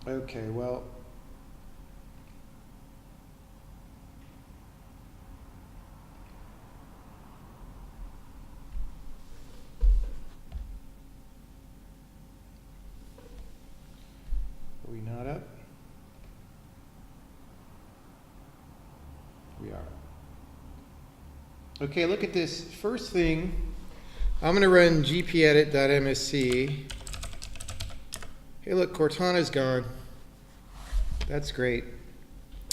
Okay, well. Are we not up? We are. Okay, look at this. First thing, I'm going to run gpedit.msc. Hey, look, Cortana's gone. That's great.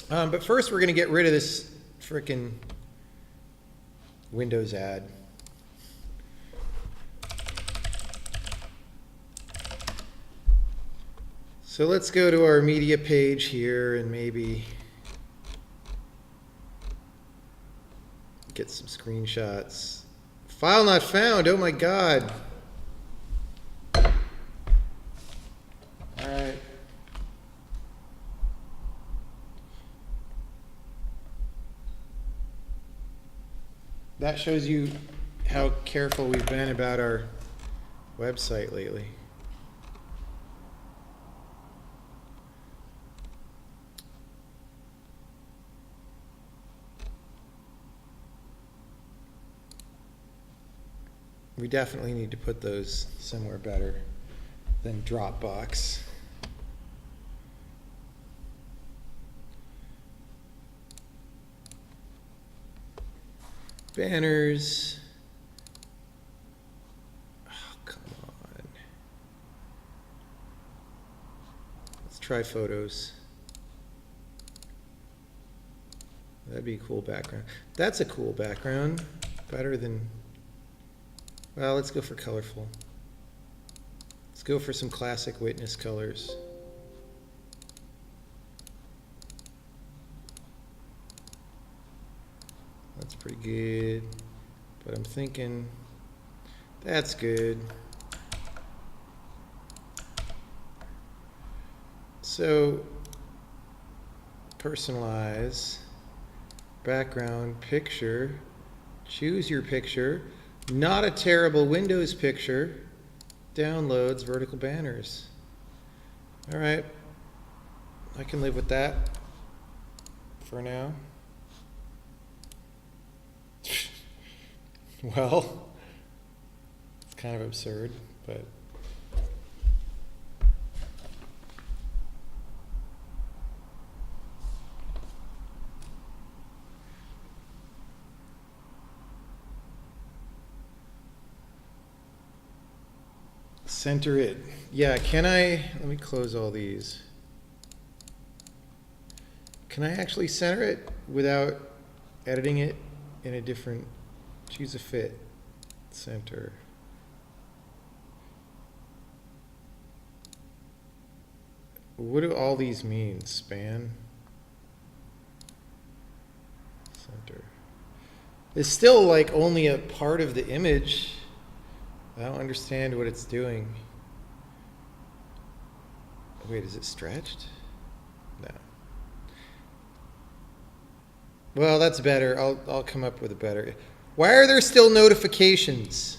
But first, we're going to get rid of this frickin' Windows ad. So let's go to our media page here and maybe get some screenshots. File not found. Oh my God. All right. That shows you how careful we've been about our website lately. We definitely need to put those somewhere better than Dropbox. Banners. Oh, come on. Let's try photos. That'd be a cool background. That's a cool background. Better than... Well, let's go for colorful. Let's go for some classic witness colors. That's pretty good. But I'm thinking that's good. So personalize, background, picture, choose your picture. Not a terrible Windows picture. Downloads, vertical banners. All right. I can live with that for now. Well, it's kind of absurd, but center it. Yeah, can I, let me close all these. Can I actually center it without editing it in a different, choose a fit, center. What do all these mean? Span? Center. It's still like only a part of the image. I don't understand what it's doing. Wait, is it stretched? No. Well, that's better. I'll come up with a better. Why are there still notifications?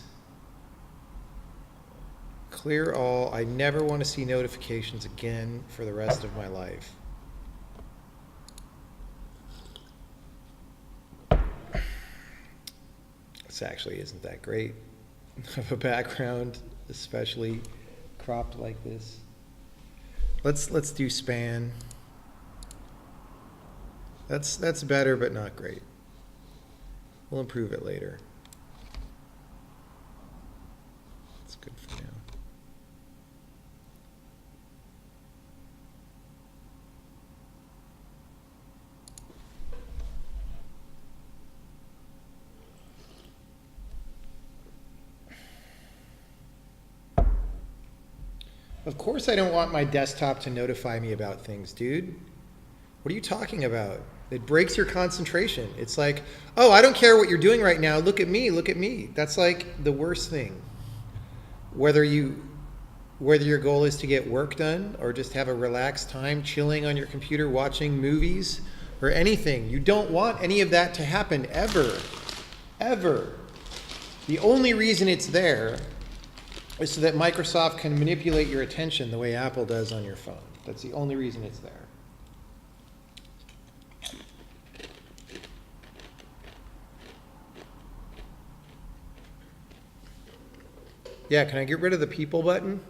Clear all. I never want to see notifications again for the rest of my life. This actually isn't that great of a background, especially cropped like this. Let's do span. That's better, but not great. We'll improve it later. It's good for now. Of course I don't want my desktop to notify me about things, dude. What are you talking about? It breaks your concentration. It's like, oh, I don't care what you're doing right now. Look at me, look at me. That's like the worst thing. Whether your goal is to get work done or just have a relaxed time chilling on your computer watching movies or anything. You don't want any of that to happen ever. Ever. The only reason it's there is so that Microsoft can manipulate your attention the way Apple does on your phone. That's the only reason it's there. Yeah, can I get rid of the people button?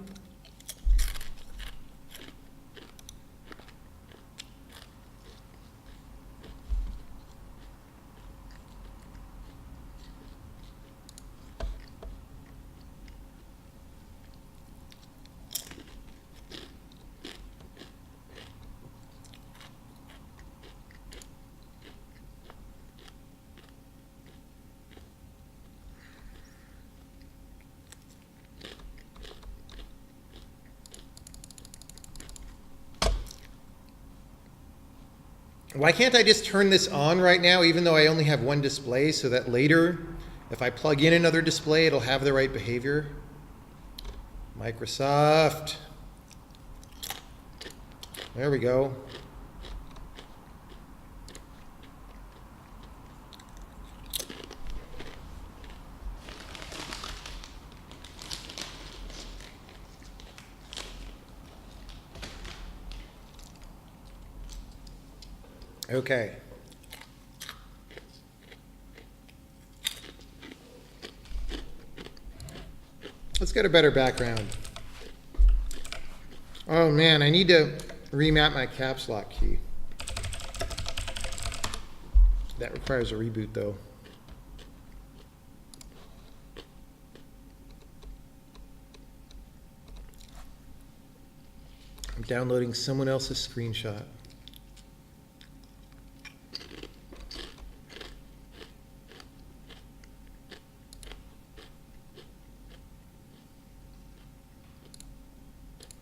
Why can't I just turn this on right now, even though I only have one display, so that later, if I plug in another display, it'll have the right behavior? Microsoft. There we go. Okay. Let's get a better background. Oh man, I need to remap my caps lock key. That requires a reboot though. I'm downloading someone else's screenshot.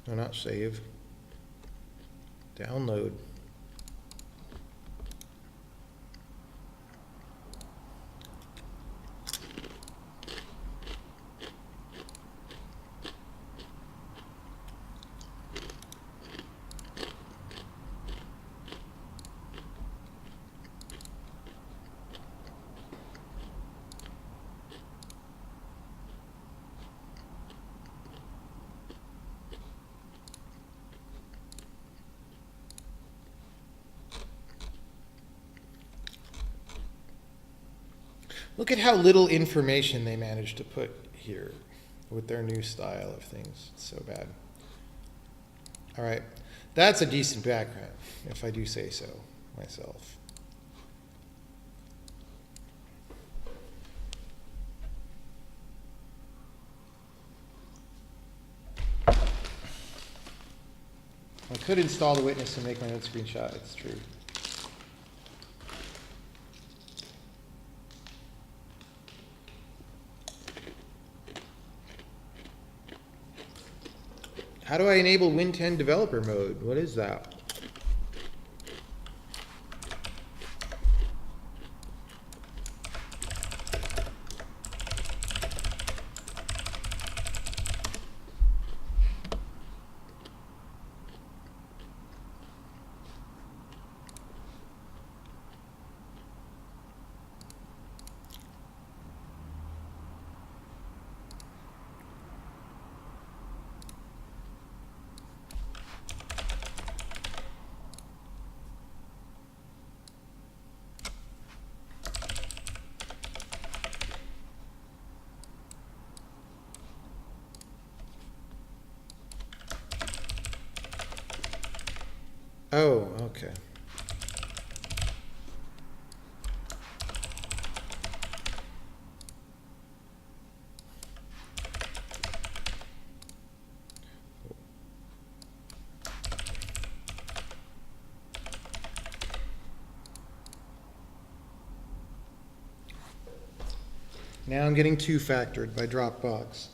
No, not save. Download. Look at how little information they managed to put here with their new style of things. It's so bad. All right, that's a decent background, if I do say so myself. I could install the witness and make my own screenshot, it's true. How do I enable Win 10 developer mode? What is that? Oh, okay. Now I'm getting two-factored by Dropbox.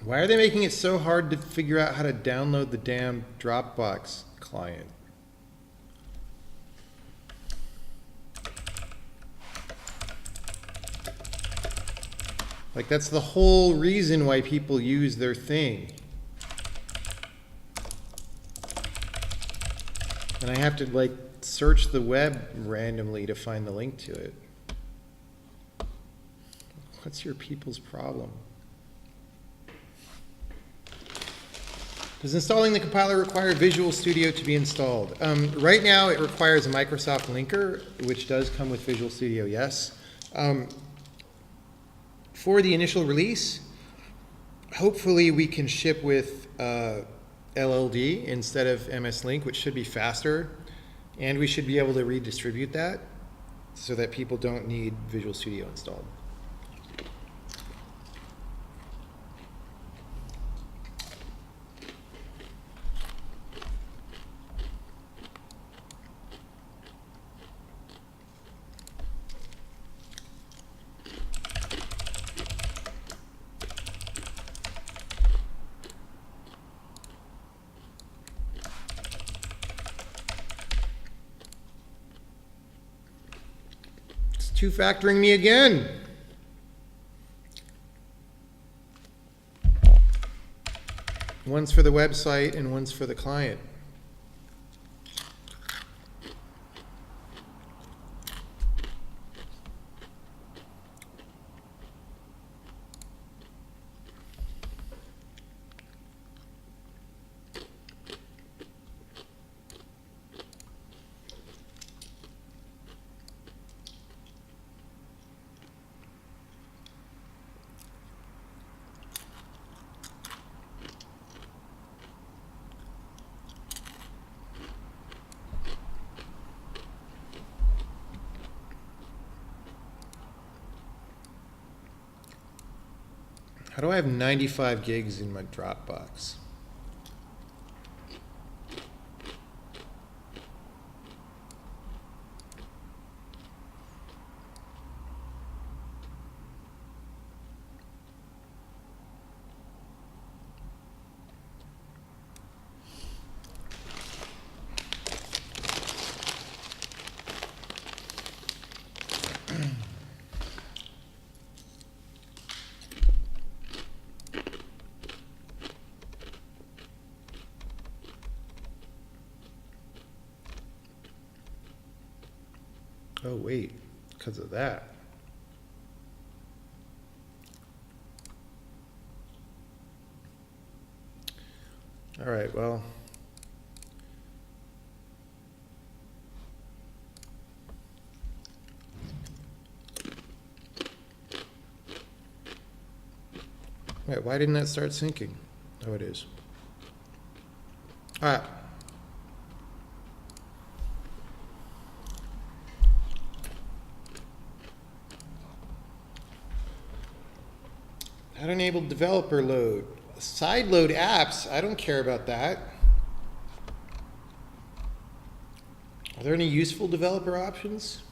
Why are they making it so hard to figure out how to download the damn Dropbox client? Like, that's the whole reason why people use their thing. And I have to, like, search the web randomly to find the link to it. What's your people's problem? Does installing the compiler require Visual Studio to be installed? Right now it requires a Microsoft linker, which does come with Visual Studio, yes. For the initial release, hopefully we can ship with LLD instead of MS Link, which should be faster. And we should be able to redistribute that so that people don't need Visual Studio installed. Two-factoring me again. One's for the website and one's for the client. How do I have 95 gigs in my Dropbox? Oh, wait, because of that. All right, well. Wait, why didn't that start syncing? Oh, it is. All right. How to enable developer load. Side load apps, I don't care about that. Are there any useful developer options?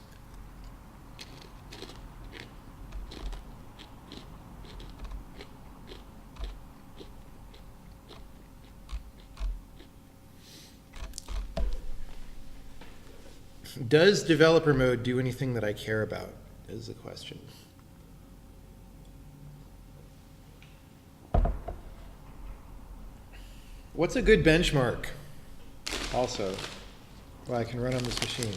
Does developer mode do anything that I care about, is the question. What's a good benchmark also? Well, I can run on this machine.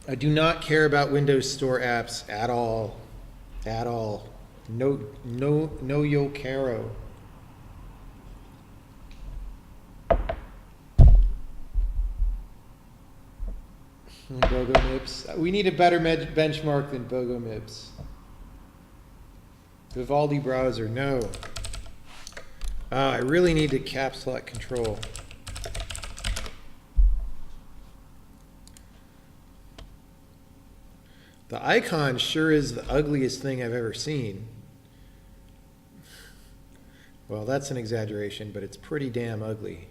I do not care about Windows Store apps at all. At all. No yo caro. Bogo Mips. We need a better benchmark than Bogo Mips. Vivaldi browser, no. I really need to caps lock control. The icon sure is the ugliest thing I've ever seen. Well, that's an exaggeration, but it's pretty damn ugly.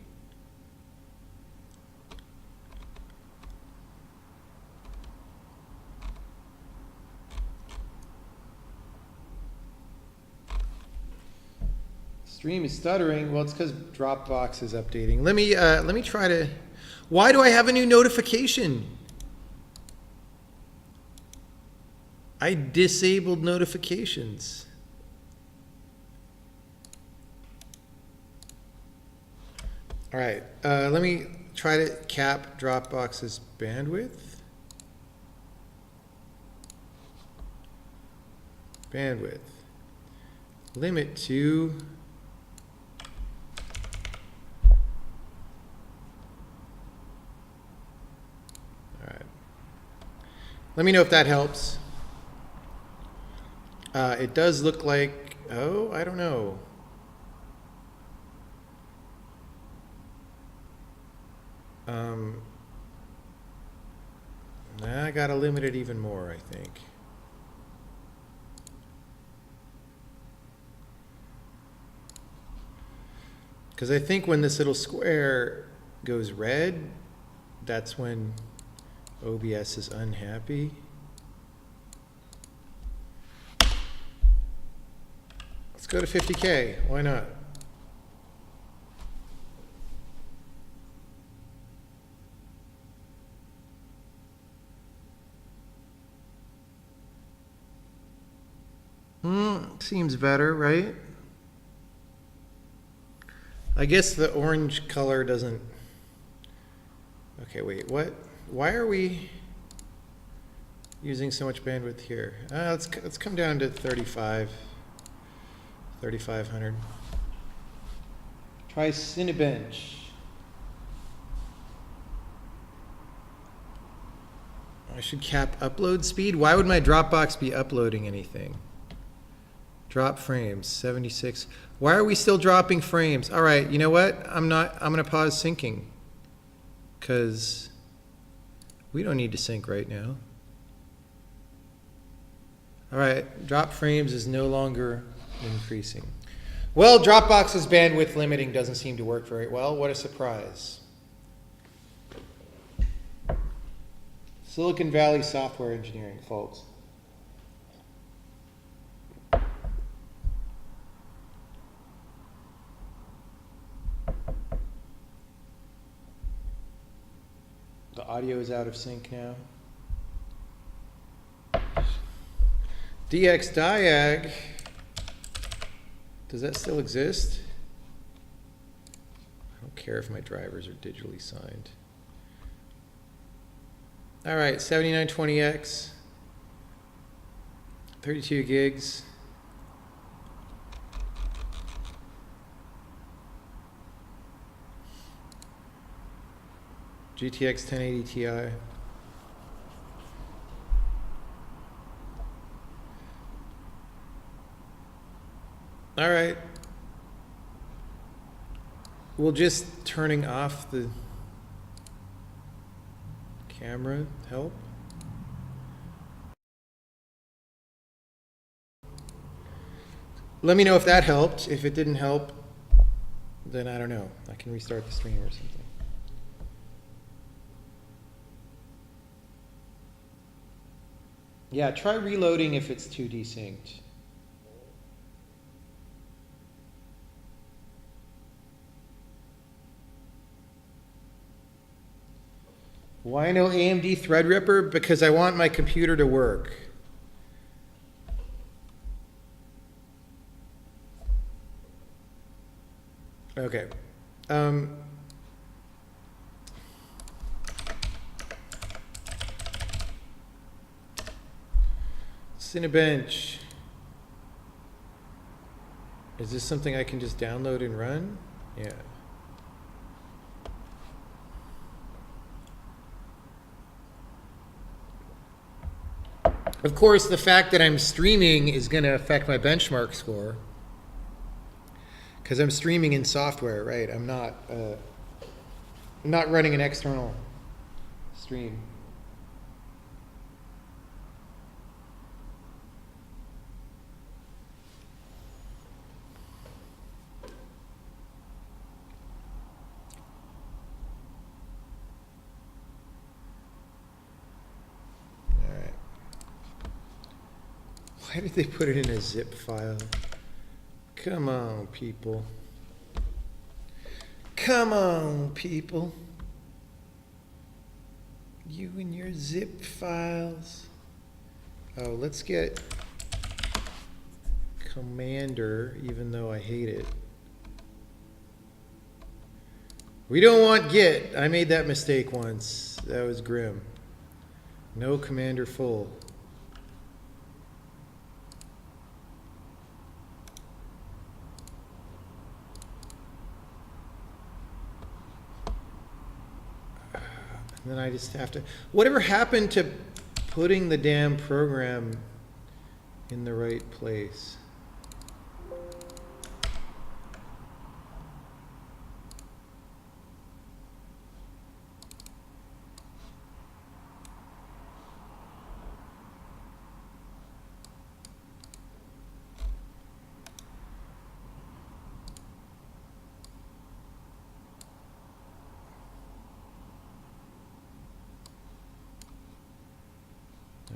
Stream is stuttering. Well, it's because Dropbox is updating. Let me try to. Why do I have a new notification? I disabled notifications. All right, let me try to cap Dropbox's bandwidth. Bandwidth. Limit to. All right. Let me know if that helps. It does look like, oh, I don't know. I gotta limit it even more, I think. Because I think when this little square goes red, that's when OBS is unhappy. Let's go to 50K. Why not? Seems better, right? I guess the orange color doesn't. Okay, wait, what? Why are we using so much bandwidth here? Let's come down to 3,500. Try Cinebench. I should cap upload speed. Why would my Dropbox be uploading anything? Drop frames, 76. Why are we still dropping frames? All right, you know what? I'm going to pause syncing because we don't need to sync right now. All right, drop frames is no longer increasing. Well, Dropbox's bandwidth limiting doesn't seem to work very well. What a surprise. Silicon Valley software engineering, folks. The audio is out of sync now. DX Diag. Does that still exist? I don't care if my drivers are digitally signed. All right, 7920X, 32 gigs. GTX 1080 Ti. All right. Will just turning off the camera help? Let me know if that helped. If it didn't help, then I don't know. I can restart the stream or something. Yeah, try reloading if it's too desynced. Why no AMD Threadripper? Because I want my computer to work. Okay. Cinebench. Is this something I can just download and run? Yeah. Of course, the fact that I'm streaming is going to affect my benchmark score because I'm streaming in software, right? I'm not running an external stream. Why did they put it in a zip file? Come on, people. Come on, people. You and your zip files. Oh, let's get Commander, even though I hate it. We don't want Git. I made that mistake once. That was grim. No Commander full. And then I just have to, whatever happened to putting the damn program in the right place?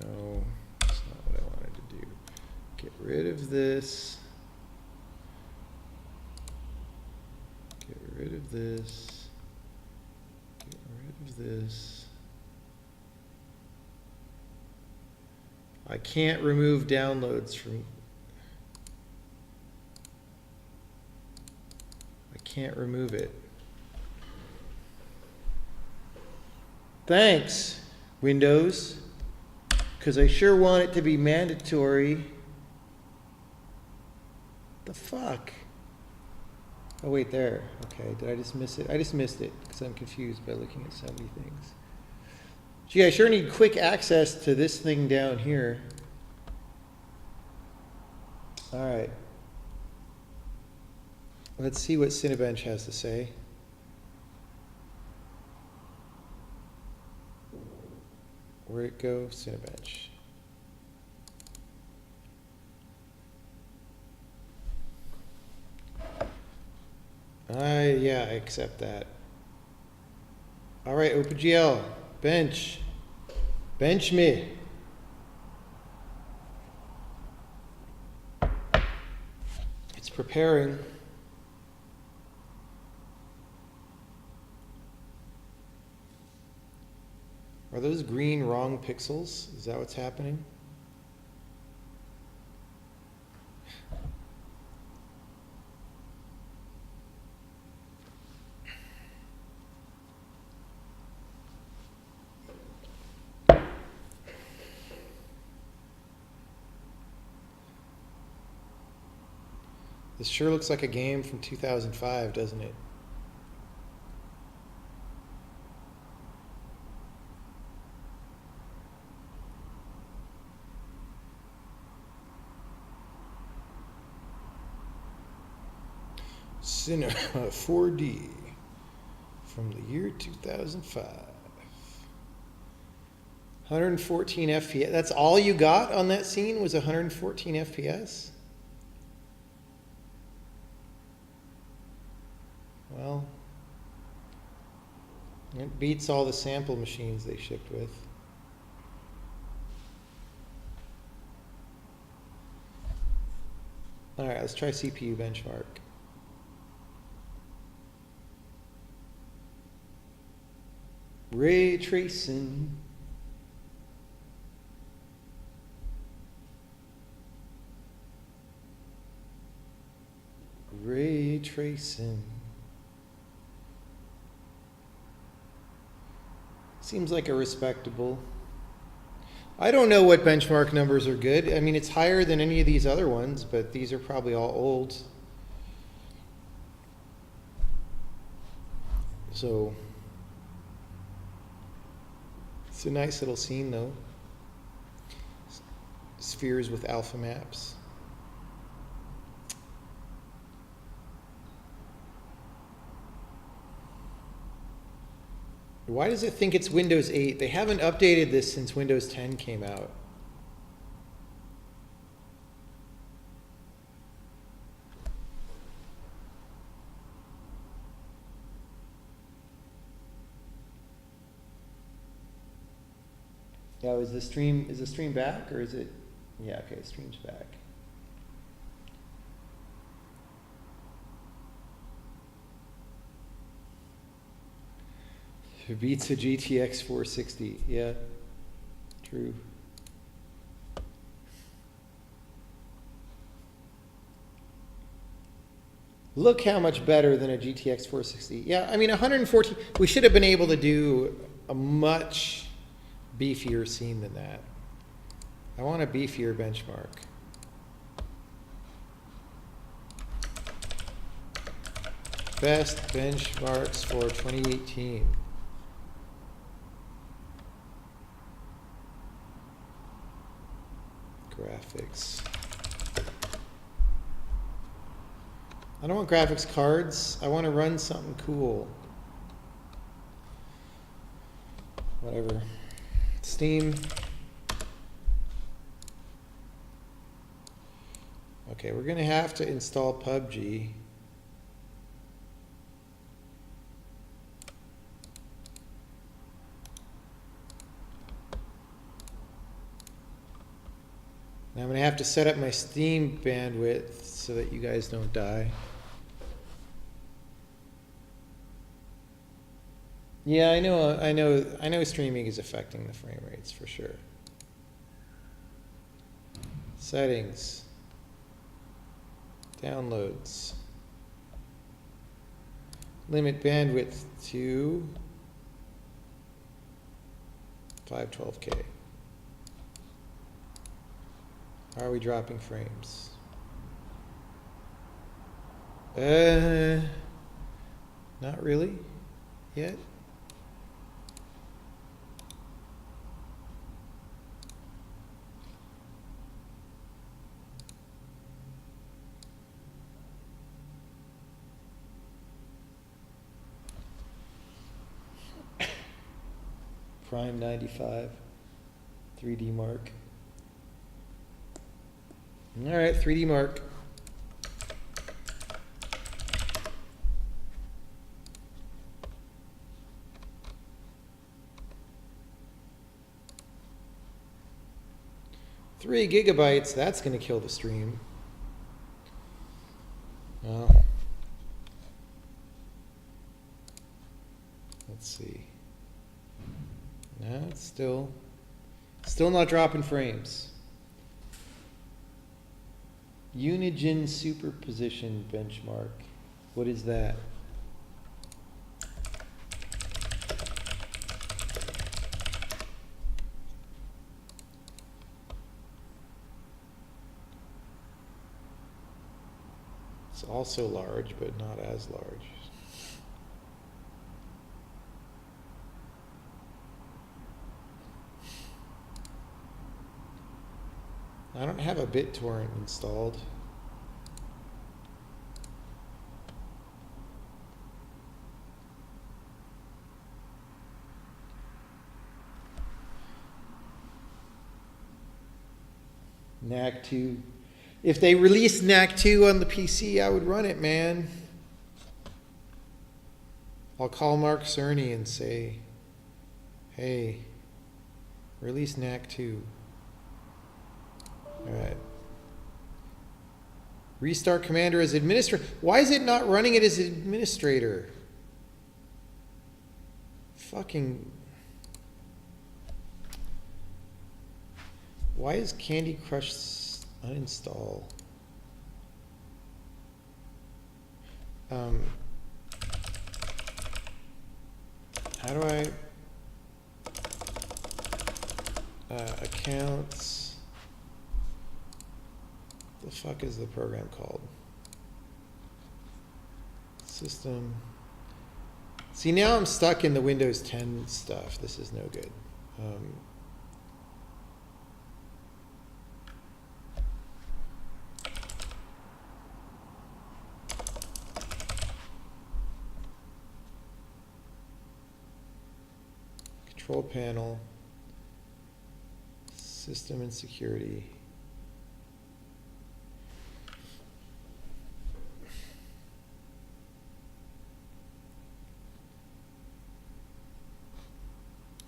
No, that's not what I wanted to do. Get rid of this. Get rid of this. Get rid of this. I can't remove downloads from... I can't remove it. Thanks, Windows. Because I sure want it to be mandatory. The fuck? Oh, wait, there. Okay, did I just miss it? I just missed it because I'm confused by looking at so many things. Gee, I sure need quick access to this thing down here. All right. Let's see what Cinebench has to say. Where'd it go? Cinebench. Yeah, I accept that. All right, OpenGL, bench. Bench me. It's preparing. Are those green wrong pixels? Is that what's happening? This sure looks like a game from 2005, doesn't it? Cinema 4D from the year 2005. 114 FPS. That's all you got on that scene was 114 FPS? Well, it beats all the sample machines they shipped with. All right, let's try CPU benchmark. Ray tracing. Ray tracing. Seems like a respectable. I don't know what benchmark numbers are good. I mean, it's higher than any of these other ones, but these are probably all old. So it's a nice little scene, though. Spheres with alpha maps. Why does it think it's Windows 8? They haven't updated this since Windows 10 came out. Oh, is the stream back, or is it Yeah, okay, stream's back. It beats a GTX 460. Yeah, true. Look how much better than a GTX 460. Yeah, I mean 114. We should have been able to do a much beefier scene than that. I want a beefier benchmark. Best benchmarks for 2018. Graphics. I don't want graphics cards. I want to run something cool. Whatever. Steam. Okay, we're going to have to install PUBG. Now I'm going to have to set up my Steam bandwidth so that you guys don't die. Yeah, I know streaming is affecting the frame rates for sure. Settings. Downloads. Limit bandwidth to 512K. Are we dropping frames? Not really yet. Prime 95, 3D Mark. All right, 3D Mark. Three gigabytes, that's going to kill the stream. Oh. Let's see. No, it's still not dropping frames. Unigine superposition benchmark. What is that? It's also large, but not as large. I don't have a BitTorrent installed. NAC 2. If they released NAC 2 on the PC, I would run it, man. I'll call Mark Cerny and say, hey, release NAC 2. All right. Restart Commander as administrator. Why is it not running it as administrator? Fucking. Why is Candy Crush uninstall? How do I accounts? The fuck is the program called? System. See, now I'm stuck in the Windows 10 stuff. This is no good. Control panel, system and security.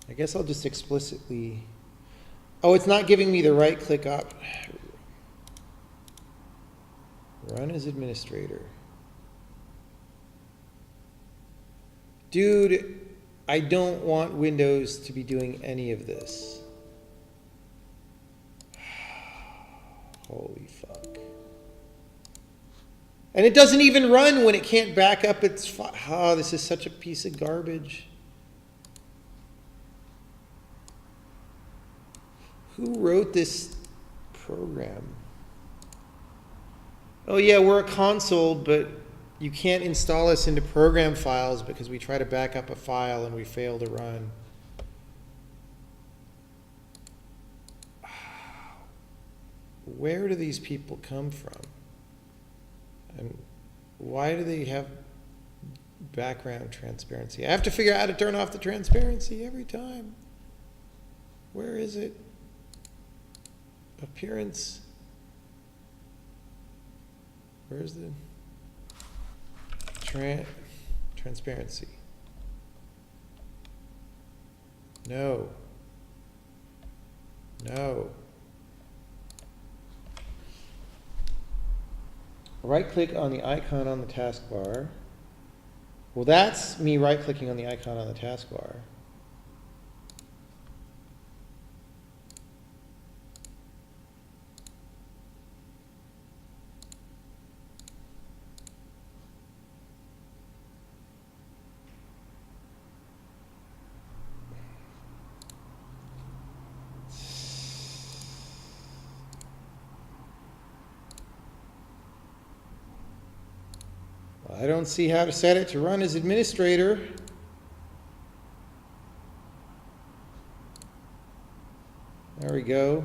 I guess I'll just explicitly Oh, it's not giving me the right click up. Run as administrator. Dude, I don't want Windows to be doing any of this. Holy fuck. And it doesn't even run when it can't back up its oh, this is such a piece of garbage. Who wrote this program? Oh yeah, we're a console, but you can't install us into program files because we try to back up a file and we fail to run. Where do these people come from? And why do they have background transparency? I have to figure out how to turn off the transparency every time. Where is it? Appearance. Where's the transparency? No. No. Right-click on the icon on the taskbar. Well, that's me right-clicking on the icon on the taskbar. I don't see how to set it to run as administrator. There we go.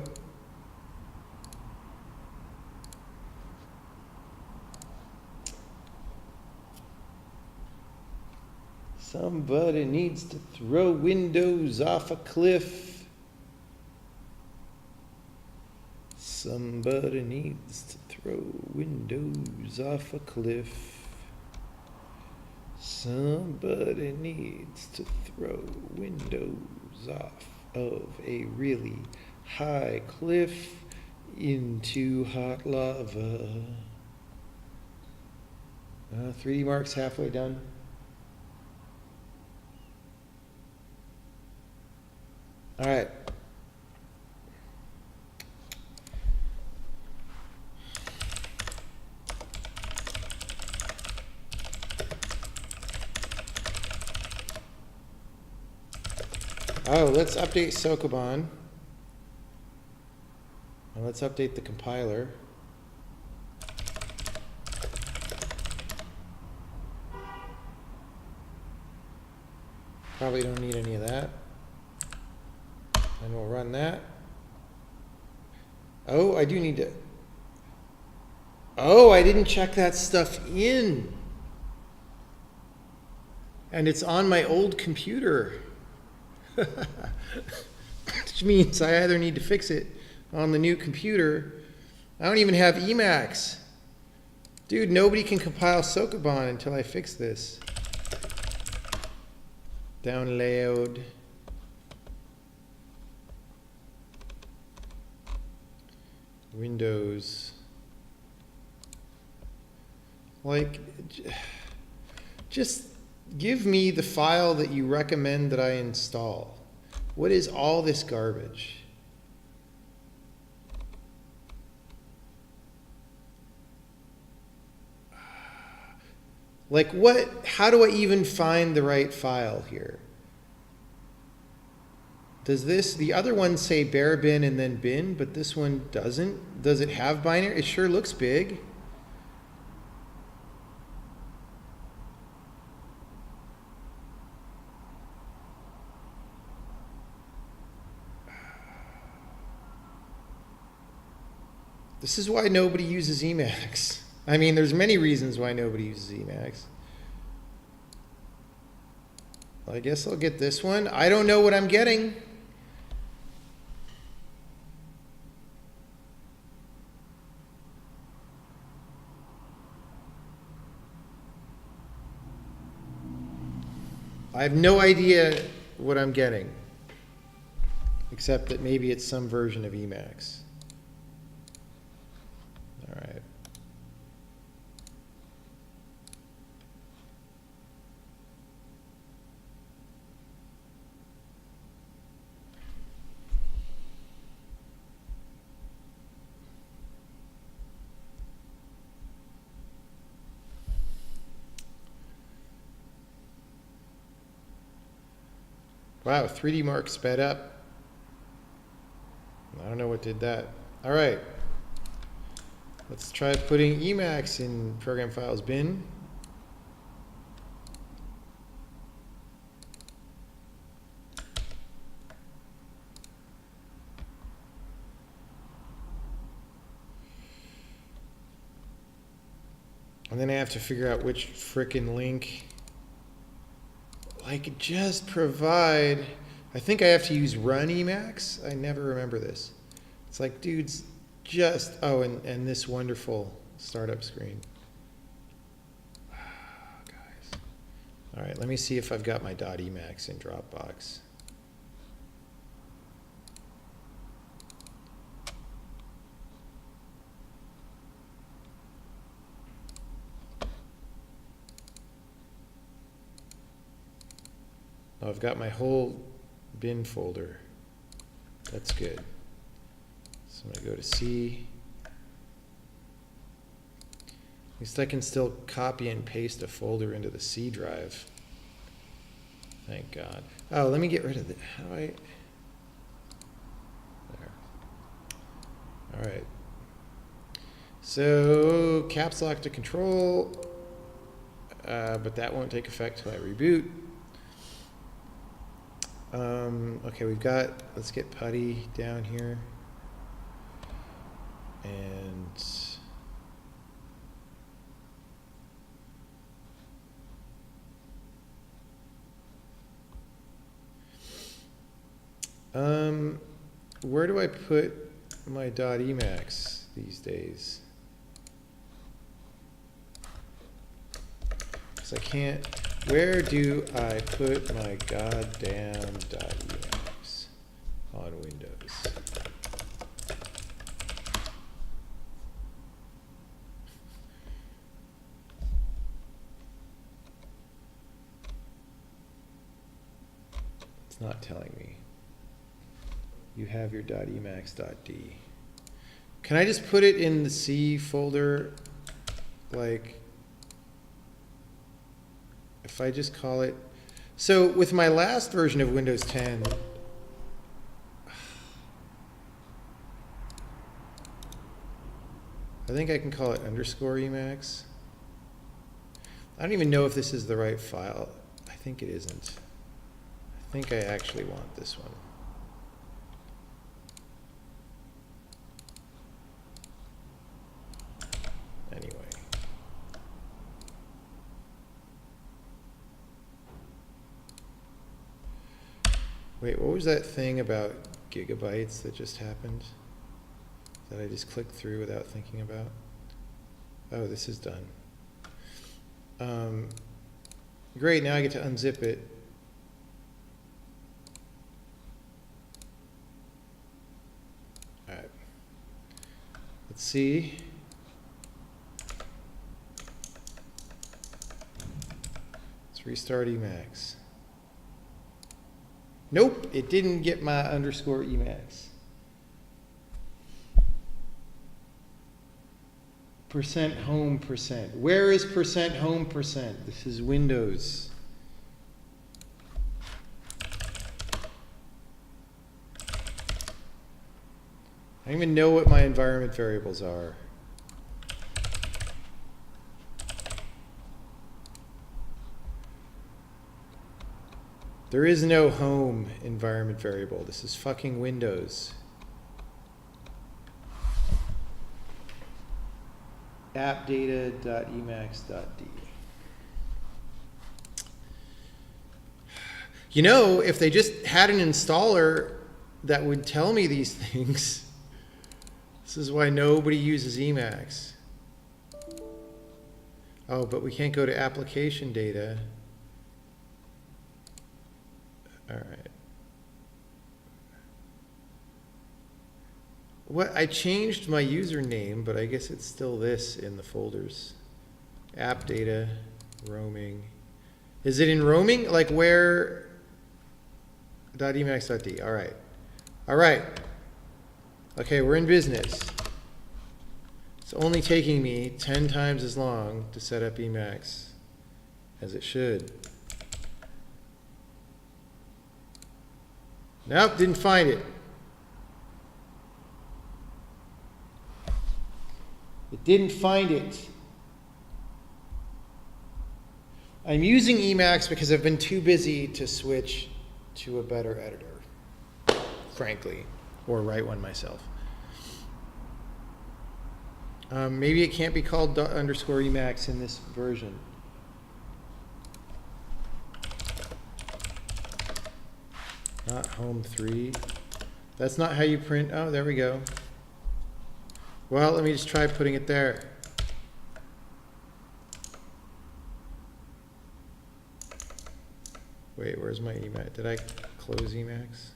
Somebody needs to throw Windows off a cliff. Somebody needs to throw Windows off a cliff. Somebody needs to throw Windows off of a really high cliff into hot lava. 3D Mark's halfway done. All right. Oh, let's update Sokoban. And let's update the compiler. Probably don't need any of that. And we'll run that. Oh, I do need to. Oh, I didn't check that stuff in. And it's on my old computer. Which means I either need to fix it on the new computer. I don't even have Emacs. Dude, nobody can compile Sokoban until I fix this. Download. Windows. Like, just give me the file that you recommend that I install. What is all this garbage? Like what, how do I even find the right file here? Does this, the other ones say bare bin and then bin, but this one doesn't? Does it have binary? It sure looks big. This is why nobody uses Emacs. I mean, there's many reasons why nobody uses Emacs. I guess I'll get this one. I don't know what I'm getting. I have no idea what I'm getting. except that maybe it's some version of Emacs. All right. Wow, 3D Mark sped up. I don't know what did that. All right. Let's try putting Emacs in program files bin. And then I have to figure out which frickin' link. Like, just provide. I think I have to use run Emacs. I never remember this. It's like, dudes, just, oh, and this wonderful startup screen. Guys. All right, let me see if I've got my .emacs in Dropbox. Oh, I've got my whole bin folder. That's good. So I'm going to go to C. At least I can still copy and paste a folder into the C drive. Thank God. Oh, let me get rid of it. How do I? There. All right. So caps lock to control, but that won't take effect till I reboot. Okay, we've got, let's get putty down here. And where do I put my .emacs these days? Because I can't. Where do I put my goddamn .emacs on Windows? It's not telling me. You have your .emacs.d. Can I just put it in the C folder, like, if I just call it, so with my last version of Windows 10, I think I can call it _Emacs. I don't even know if this is the right file. I think it isn't. I think I actually want this one. Anyway. Wait, what was that thing about gigabytes that just happened? That I just clicked through without thinking about? Oh, this is done. Great, now I get to unzip it. All right. Let's see. Let's restart Emacs. Nope, it didn't get my _Emacs. %home%. Where is %home%? This is Windows. I don't even know what my environment variables are. There is no home environment variable. This is fucking Windows. appdata.emacs.d. You know, if they just had an installer that would tell me these things, this is why nobody uses Emacs. Oh, but we can't go to application data. All right. What? I changed my username, but I guess it's still this in the folders. App data, roaming. Is it in roaming? Like where? .emacs.d. All right. All right. Okay, we're in business. It's only taking me 10 times as long to set up Emacs as it should. Nope, didn't find it. It didn't find it. I'm using Emacs because I've been too busy to switch to a better editor, frankly, or write one myself. Maybe it can't be called _Emacs in this version. Not home 3. That's not how you print. Oh, there we go. Well, let me just try putting it there. Wait, where's my Emacs? Did I close Emacs?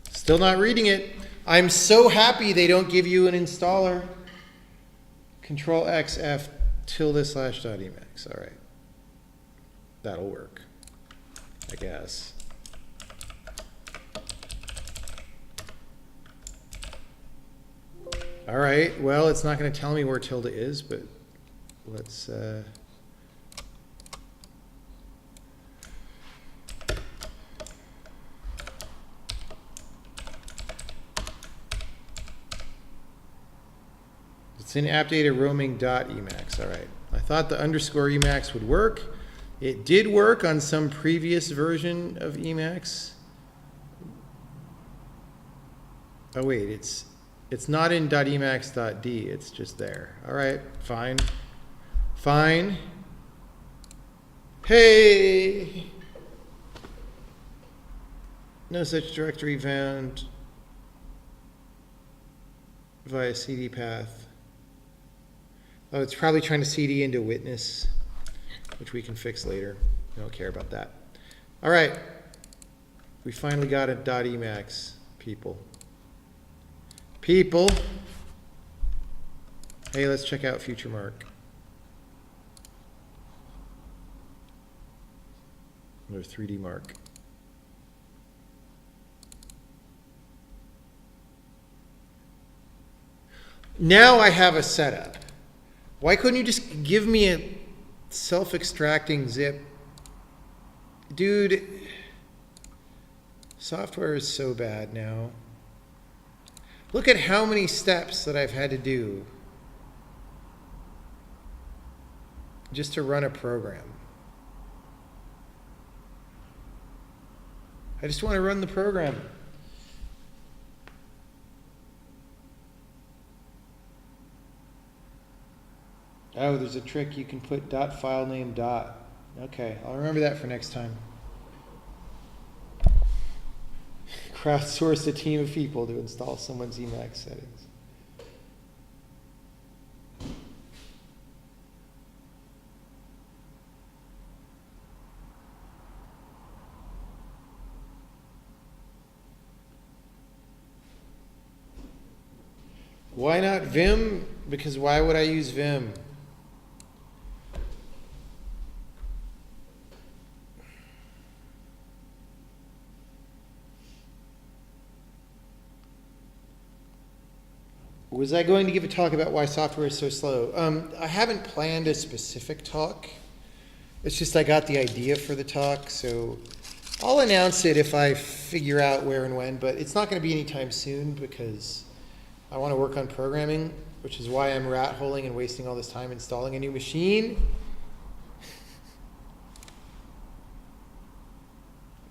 Still not reading it. I'm so happy they don't give you an installer. Control X F ~/.emacs. All right. That'll work, I guess. All right. Well, it's not going to tell me where tilde is, but let's... It's in app data roaming.emacs. All right. I thought the _Emacs would work. It did work on some previous version of Emacs. Oh wait, it's not in .emacs.d. It's just there. All right, fine. Fine. Hey. No such directory found via CD path. Oh, it's probably trying to CD into witness, which we can fix later. We don't care about that. All right. We finally got a .emacs, people. People. Hey, let's check out FutureMark. Or 3D Mark. Now I have a setup. Why couldn't you just give me a self-extracting zip? Dude, software is so bad now. Look at how many steps that I've had to do just to run a program. I just want to run the program. Oh, there's a trick. You can put .filename . Okay, I'll remember that for next time. Crowdsourced a team of people to install someone's Emacs settings. Why not Vim? Because why would I use Vim? Was I going to give a talk about why software is so slow? I haven't planned a specific talk. It's just I got the idea for the talk, so I'll announce it if I figure out where and when, but it's not going to be anytime soon because I want to work on programming, which is why I'm rat-holing and wasting all this time installing a new machine.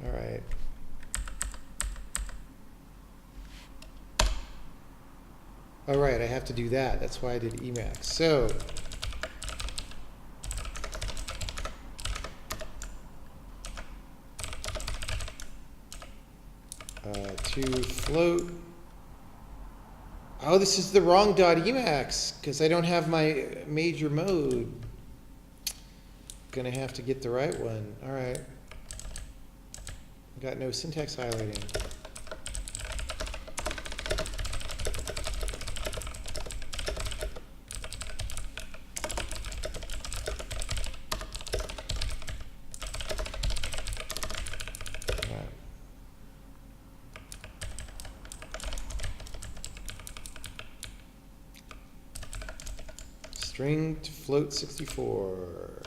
All right. All right, I have to do that. That's why I did Emacs. So, to float. Oh, this is the wrong .emacs because I don't have my major mode. Gonna have to get the right one. All right. Got no syntax highlighting. String to float 64.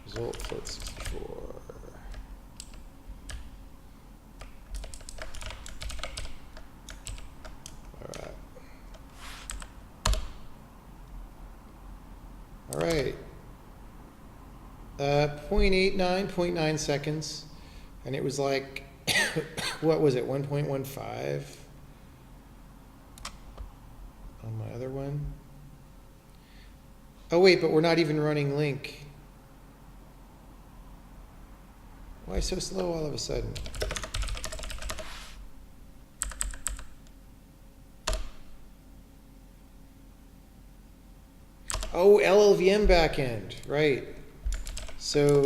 Result float 64. All right. 0.89 seconds, and it was like, what was it, 1.15 on my other one? Oh wait, but we're not even running link. Why so slow all of a sudden? Oh, LLVM backend, right. So,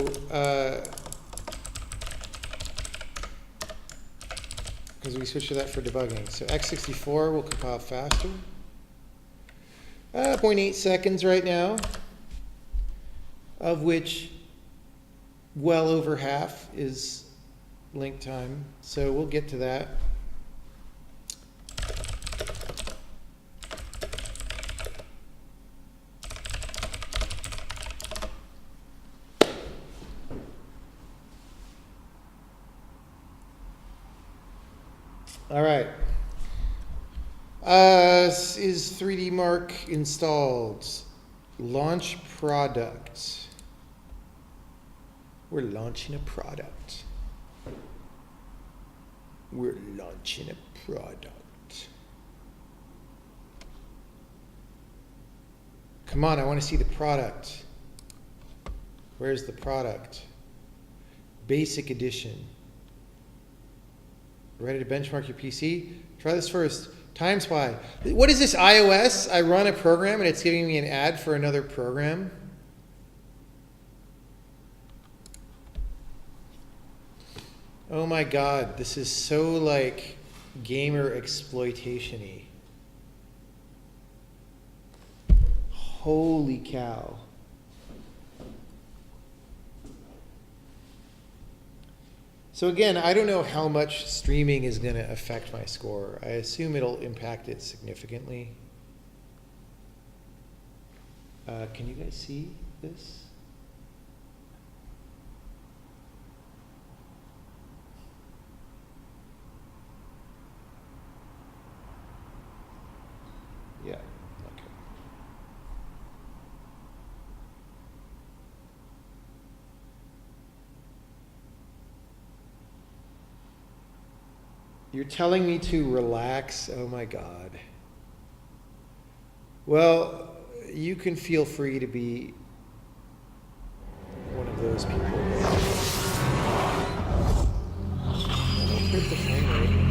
because we switched to that for debugging. So x64 will compile faster. 0.8 seconds right now, of which well over half is link time. So we'll get to that. All right. Is 3D Mark installed? Launch product. We're launching a product. We're launching a product. Come on, I want to see the product. Where's the product? Basic edition. Ready to benchmark your PC? Try this first. Time Spy. What is this, iOS? I run a program and it's giving me an ad for another program. Oh my God, this is so like gamer exploitation-y. Holy cow. So again, I don't know how much streaming is going to affect my score. I assume it'll impact it significantly. Can you guys see this? Yeah, okay. You're telling me to relax? Oh my God. Well, you can feel free to be one of those people. Don't hurt the frame rate.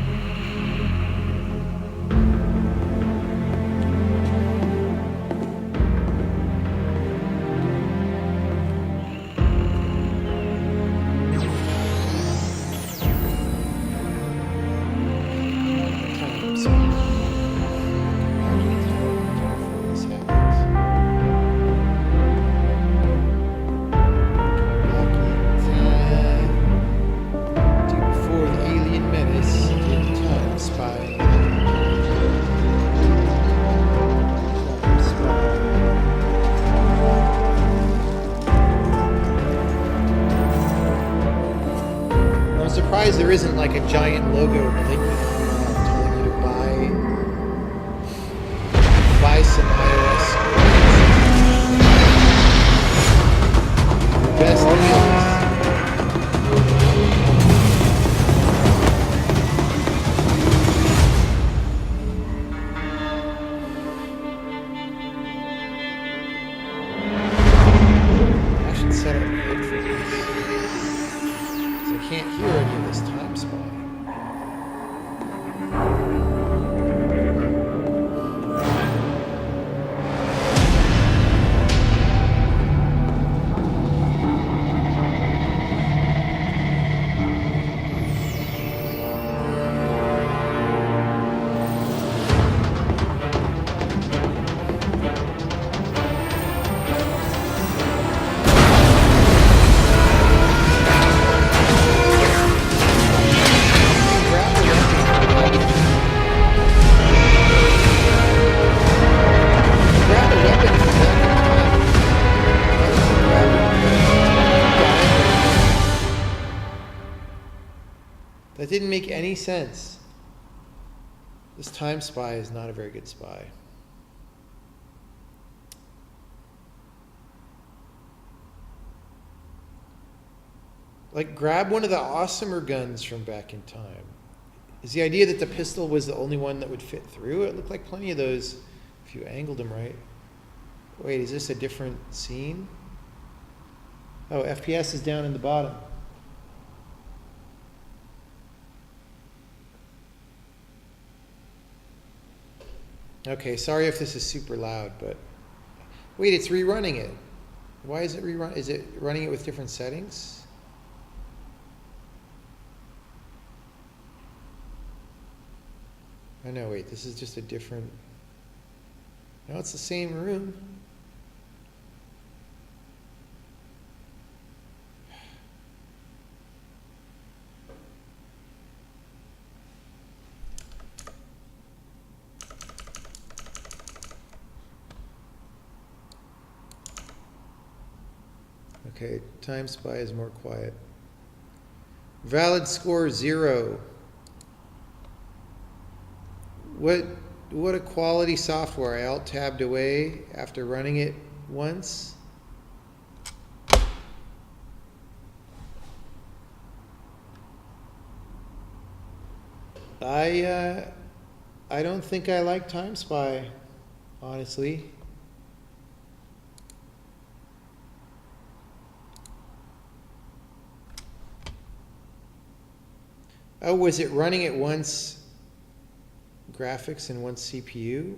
There isn't like a giant logo telling you to buy some iOS. The best deals. I should set up headphones. I can't hear any of this Time Spy. didn't make any sense. This time spy is not a very good spy. Like, grab one of the awesomer guns from back in time. Is the idea that the pistol was the only one that would fit through? It looked like plenty of those if you angled them right. Wait, is this a different scene? Oh, FPS is down in the bottom. Okay, sorry if this is super loud, but wait, it's rerunning it. Why is it rerun? Is it running it with different settings? Oh no, wait, this is just a different. No, it's the same room. Okay, time spy is more quiet. Valid score 0. What a quality software. I alt-tabbed away after running it once. I don't think I like Time Spy, honestly. Oh, was it running at once graphics and once CPU,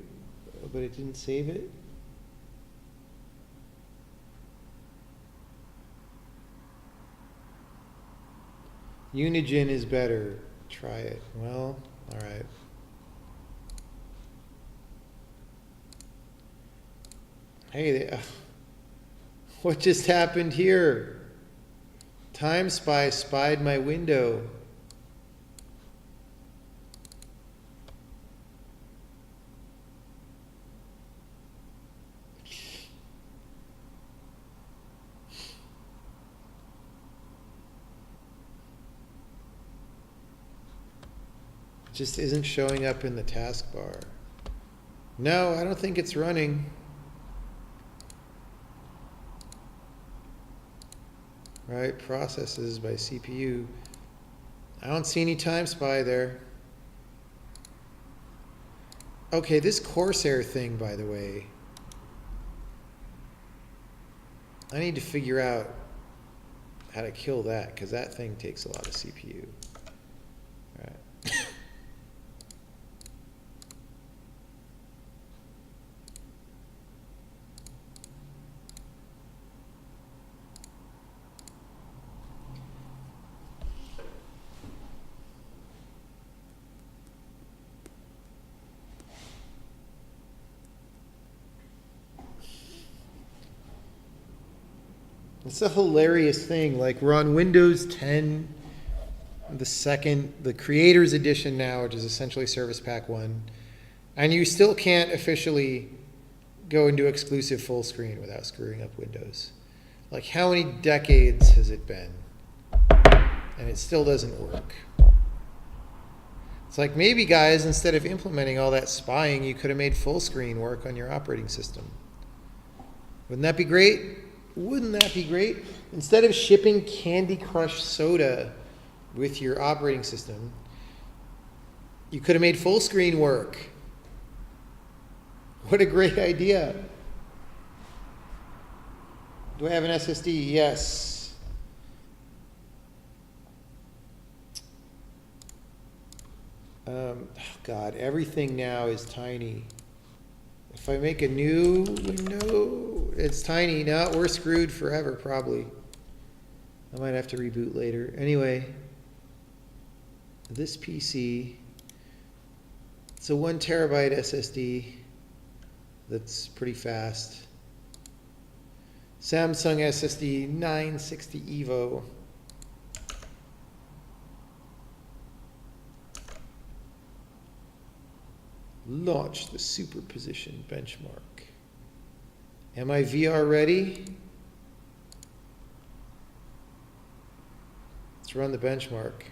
but it didn't save it? Unigen is better. Try it. Well, all right. Hey, what just happened here? Time Spy spied my window. Just isn't showing up in the taskbar. No, I don't think it's running. Right, processes by CPU. I don't see any Time Spy there. Okay, this Corsair thing, by the way, I need to figure out how to kill that, because that thing takes a lot of CPU. All right. It's a hilarious thing. Like, we're on Windows 10, the Creators Edition now, which is essentially Service Pack 1, and you still can't officially go into exclusive full screen without screwing up Windows. Like, how many decades has it been? And it still doesn't work. It's like, maybe, guys, instead of implementing all that spying, you could have made full screen work on your operating system. Wouldn't that be great? Wouldn't that be great? Instead of shipping Candy Crush Soda with your operating system, you could have made full screen work. What a great idea. Do I have an SSD? Yes. Oh God, everything now is tiny. If I make a new window, it's tiny. Now we're screwed forever, probably. I might have to reboot later. Anyway, this PC, it's a 1 terabyte SSD that's pretty fast. Samsung SSD 960 EVO. Launch the superposition benchmark. Am I VR ready? Let's run the benchmark.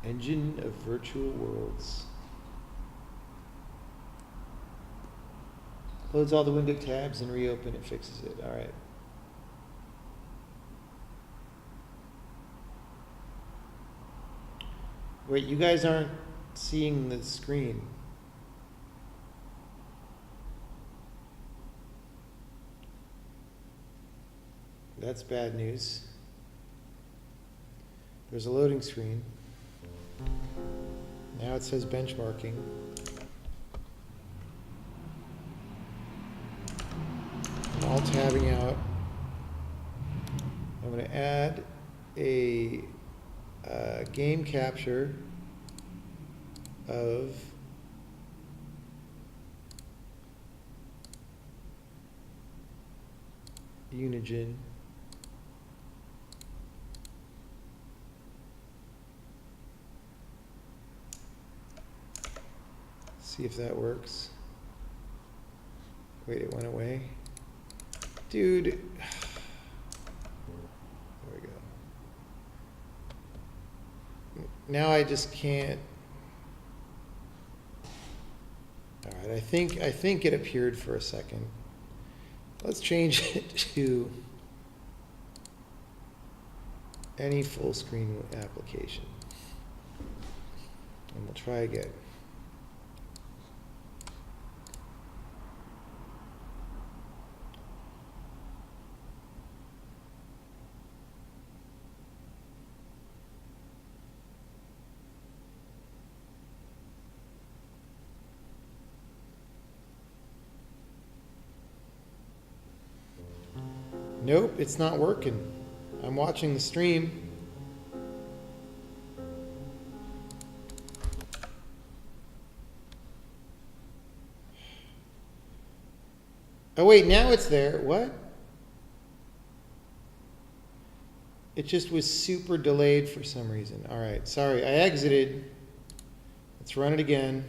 Engine of virtual worlds. Close all the window tabs and reopen it, fixes it. All right. Wait, you guys aren't seeing the screen. That's bad news. There's a loading screen. Now it says benchmarking. I'm all tabbing out. I'm going to add a game capture of Unigine. See if that works. Wait, it went away. Dude. There we go. Now I just can't. All right, I think it appeared for a second. Let's change it to any full screen application. And we'll try again. Nope, it's not working. I'm watching the stream. Oh wait, now it's there. What? It just was super delayed for some reason. All right, sorry, I exited. Let's run it again.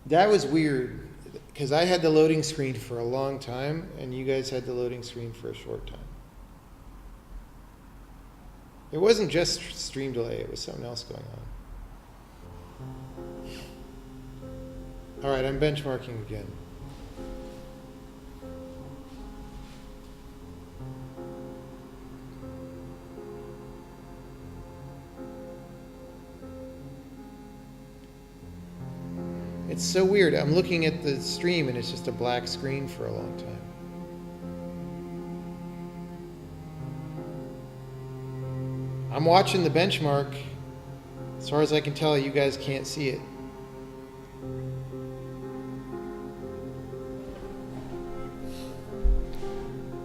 That was weird. Because I had the loading screen for a long time, and you guys had the loading screen for a short time. It wasn't just stream delay, it was something else going on. All right, I'm benchmarking again. It's so weird. I'm looking at the stream and it's just a black screen for a long time. I'm watching the benchmark. As far as I can tell, you guys can't see it.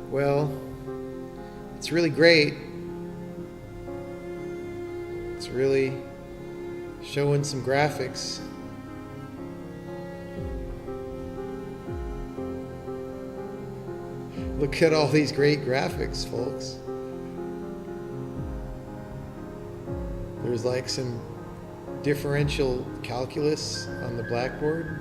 Well, it's really great. It's really showing some graphics. Look at all these great graphics, folks. There's like some differential calculus on the blackboard.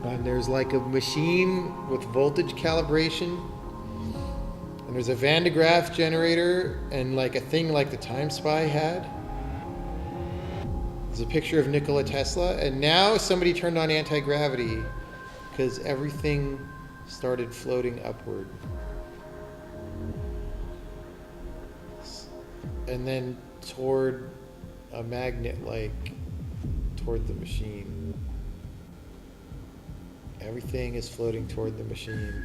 And there's like a machine with voltage calibration. And there's a Van de Graaff generator and like a thing like the Time Spy had. There's a picture of Nikola Tesla, and now somebody turned on anti-gravity because everything started floating upward. And then toward a magnet, like toward the machine. Everything is floating toward the machine.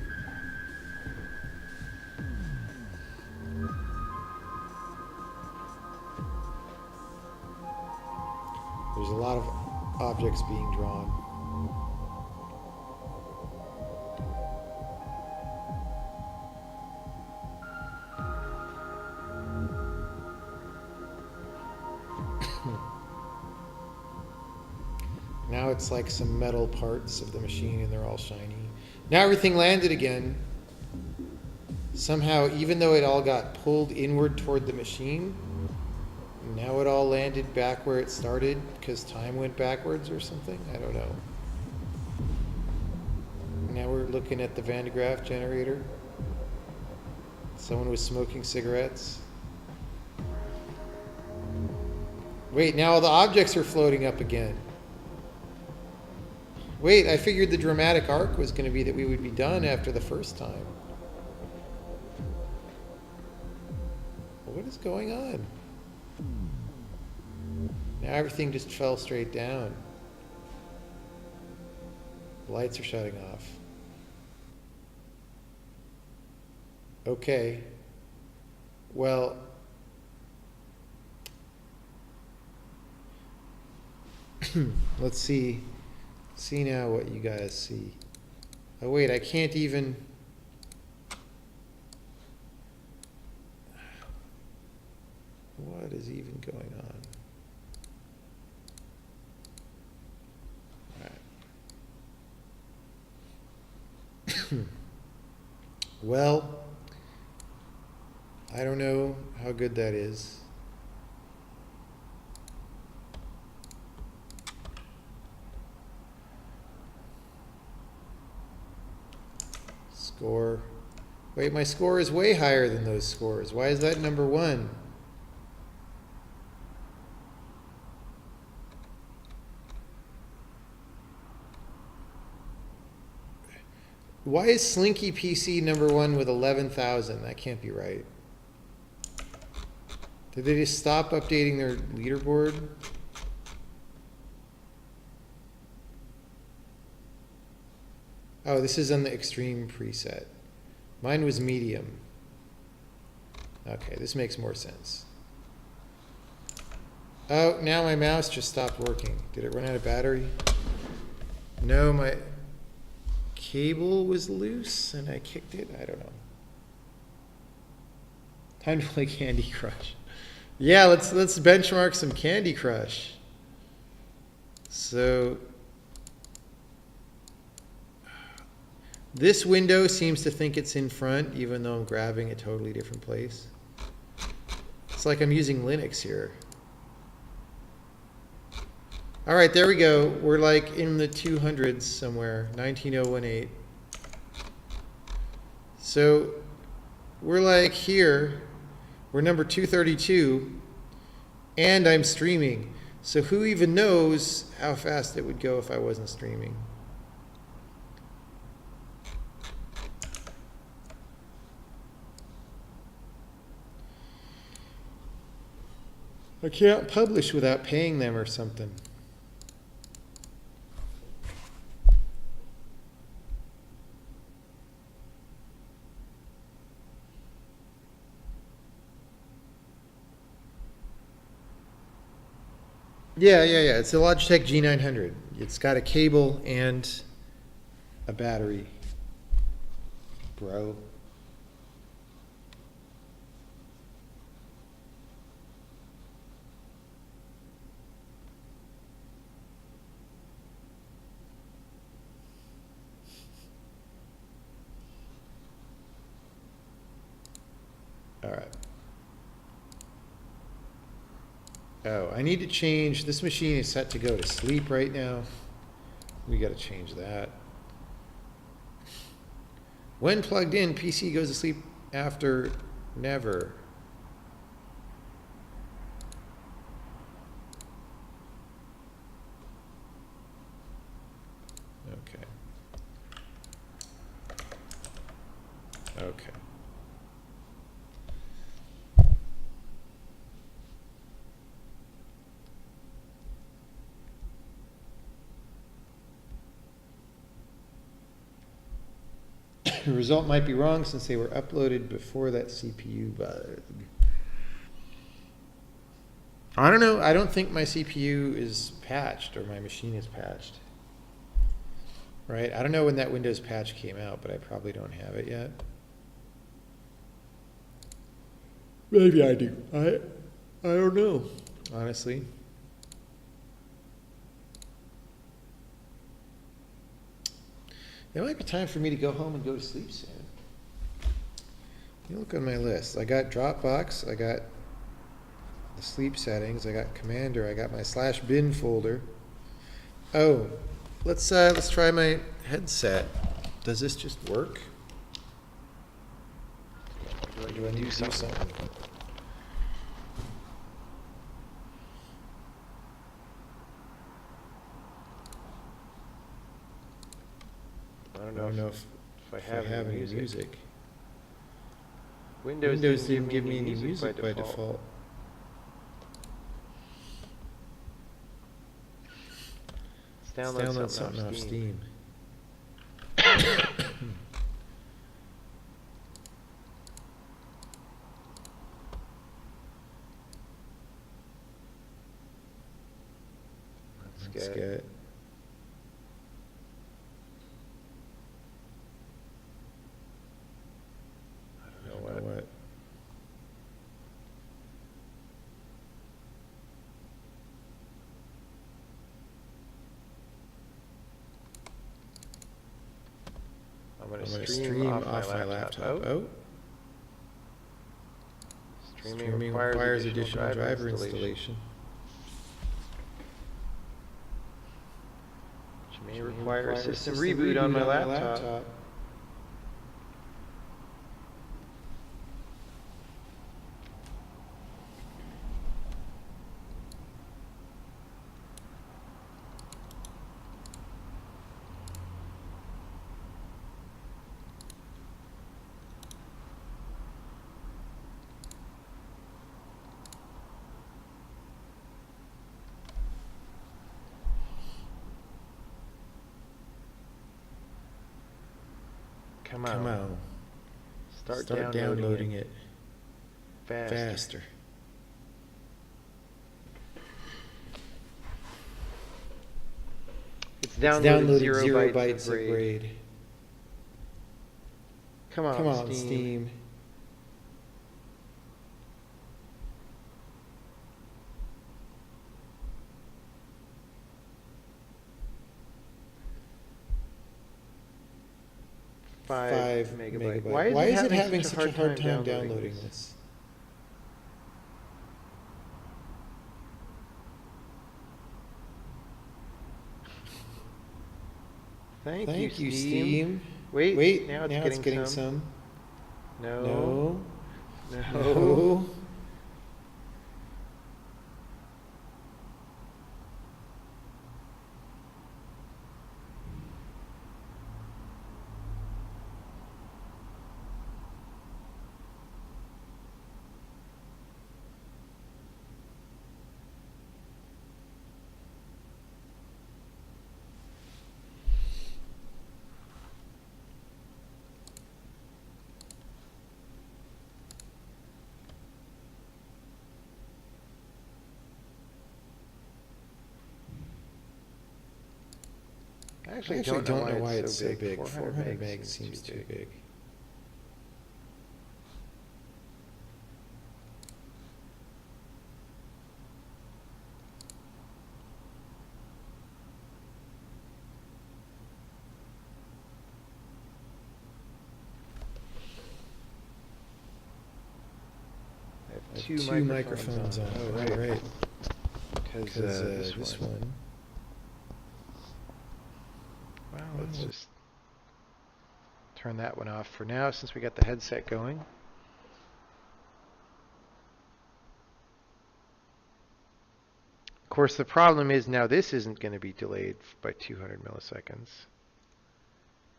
There's a lot of objects being drawn. Now it's like some metal parts of the machine and they're all shiny. Now everything landed again. Somehow, even though it all got pulled inward toward the machine, now it all landed back where it started because time went backwards or something. I don't know. Now we're looking at the Van de Graaff generator. Someone was smoking cigarettes. Wait, now all the objects are floating up again. Wait, I figured the dramatic arc was going to be that we would be done after the first time. What is going on? Now everything just fell straight down. The lights are shutting off. Okay. Well, let's see. See now what you guys see. Oh wait, I can't even. What is even going on? All right. Well, I don't know how good that is. Score. Wait, my score is way higher than those scores. Why is that number one? Why is Slinky PC number one with 11,000? That can't be right. Did they just stop updating their leaderboard? Oh, this is on the extreme preset. Mine was medium. Okay, this makes more sense. Oh, now my mouse just stopped working. Did it run out of battery? No, my cable was loose and I kicked it. I don't know. Time to play Candy Crush. Yeah, let's benchmark some Candy Crush. So this window seems to think it's in front, even though I'm grabbing a totally different place. It's like I'm using Linux here. All right, there we go. We're like in the 200s somewhere, 19018. So we're like here. We're number 232, and I'm streaming. So who even knows how fast it would go if I wasn't streaming? I can't publish without paying them or something. Yeah. It's a Logitech G900. It's got a cable and a battery, bro. All right. Oh, I need to change. This machine is set to go to sleep right now. We got to change that. When plugged in, PC goes to sleep after never. Okay. Okay. The result might be wrong since they were uploaded before that CPU bug. I don't know. I don't think my CPU is patched or my machine is patched. Right? I don't know when that Windows patch came out, but I probably don't have it yet. Maybe I do. I don't know, honestly. It might be time for me to go home and go to sleep soon. You look on my list. I got Dropbox. I got the sleep settings. I got Commander. I got my /bin folder. Oh, let's try my headset. Does this just work? Or Do I need to do something? I don't know if I have any music. Windows didn't give me any music by default. Let's download something off Steam. Let's get I don't know what. I'm going to stream off my laptop. Oh. Streaming requires additional driver installation. Which may require a system reboot on my laptop. Come on. Start downloading it faster. It's downloaded 0 bytes of grade. Come on, Steam. Five megabyte. Why is it having such a hard time downloading this? Thank you, Steam. Wait, now it's getting some. No. I actually don't know why it's so big. 400 meg seems too big. I have two microphones on. Oh, right. Because this one. Well, let's just turn that one off for now since we got the headset going. Of course, the problem is now this isn't going to be delayed by 200 milliseconds.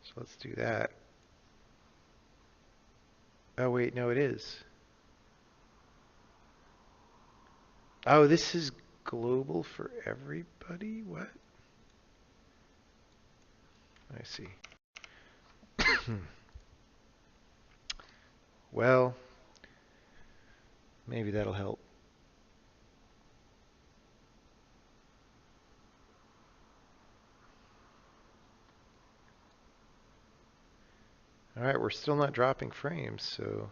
So let's do that. Oh, wait, no, it is. Oh, this is global for everybody? What? I see. Well, maybe that'll help. All right, we're still not dropping frames, so...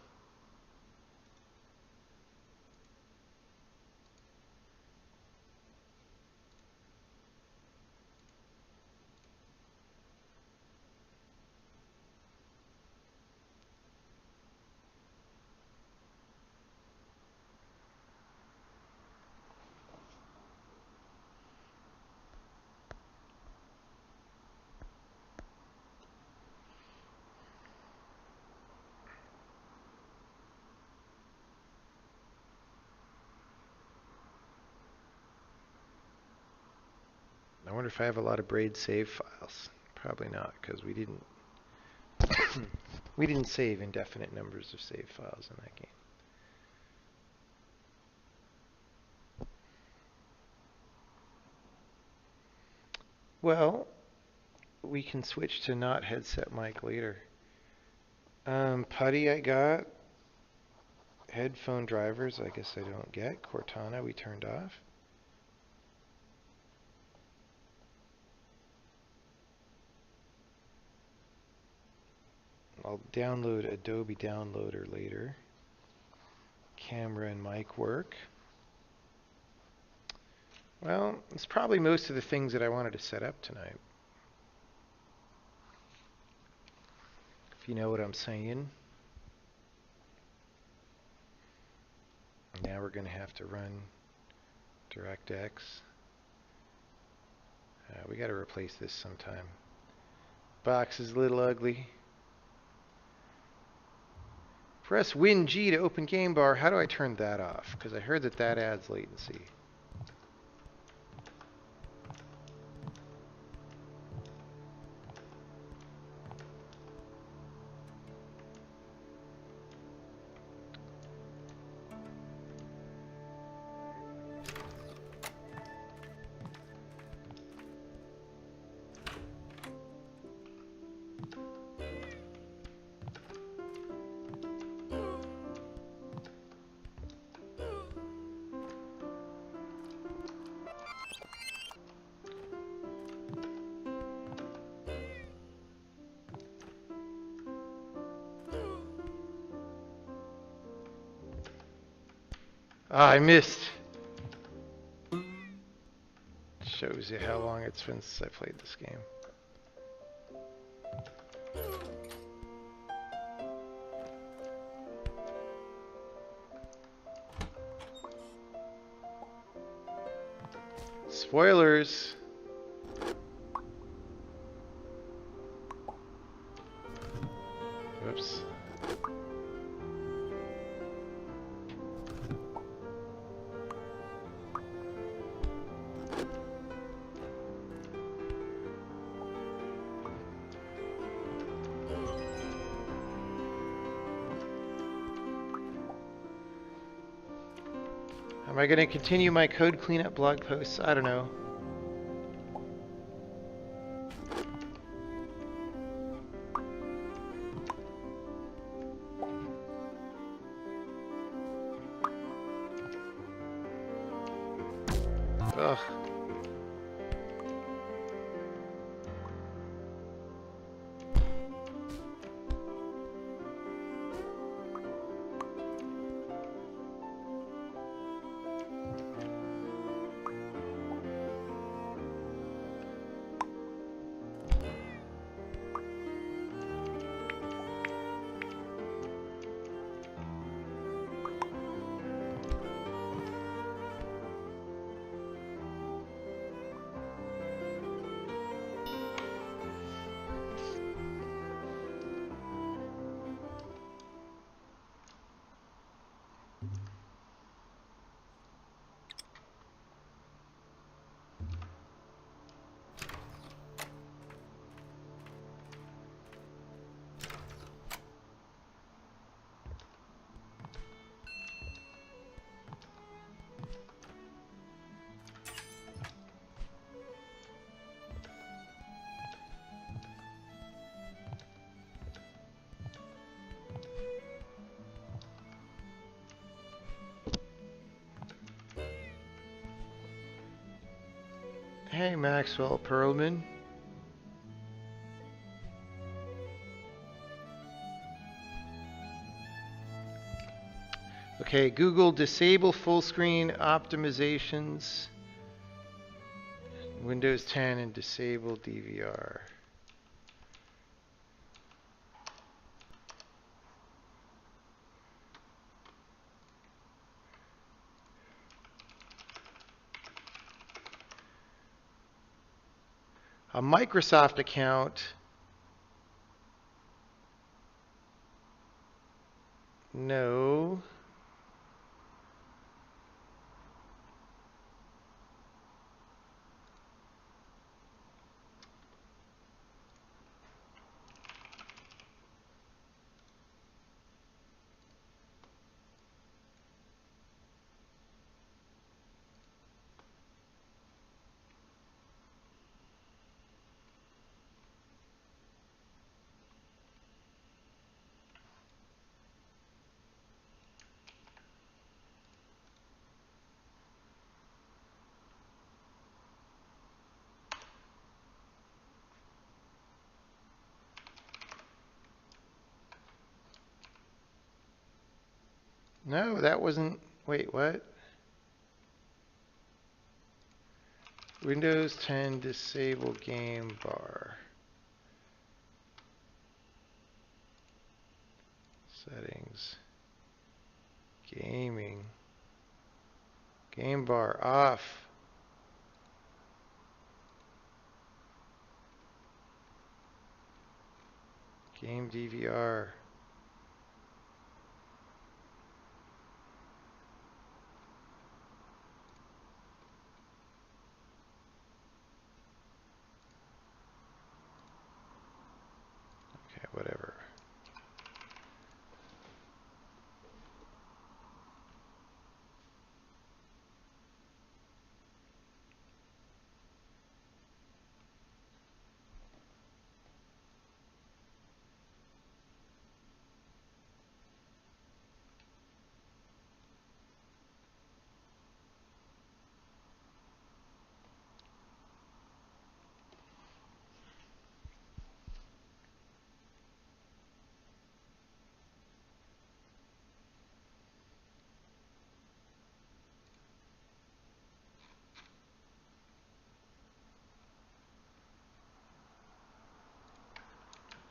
wonder if I have a lot of braid save files. Probably not, because we didn't we didn't save indefinite numbers of save files in that game. Well, we can switch to not headset mic later. Putty I got. Headphone drivers I guess I don't get. Cortana we turned off. I'll download Adobe Downloader later. Camera and mic work. Well, it's probably most of the things that I wanted to set up tonight. If you know what I'm saying. Now we're going to have to run DirectX. We got to replace this sometime. Box is a little ugly. Press Win G to open game bar. How do I turn that off? Because I heard that that adds latency. Ah, I missed. Shows you how long it's been since I played this game. Spoilers. Whoops. Am I going to continue my code cleanup blog posts? I don't know. Ugh. Hey, Maxwell Perlman. Okay, Google disable full screen optimizations. Windows 10 and disable DVR. A Microsoft account. No. No, that wasn't. Wait, what? Windows 10 disable game bar. Settings. Gaming. Game bar off. Game DVR. Okay, whatever.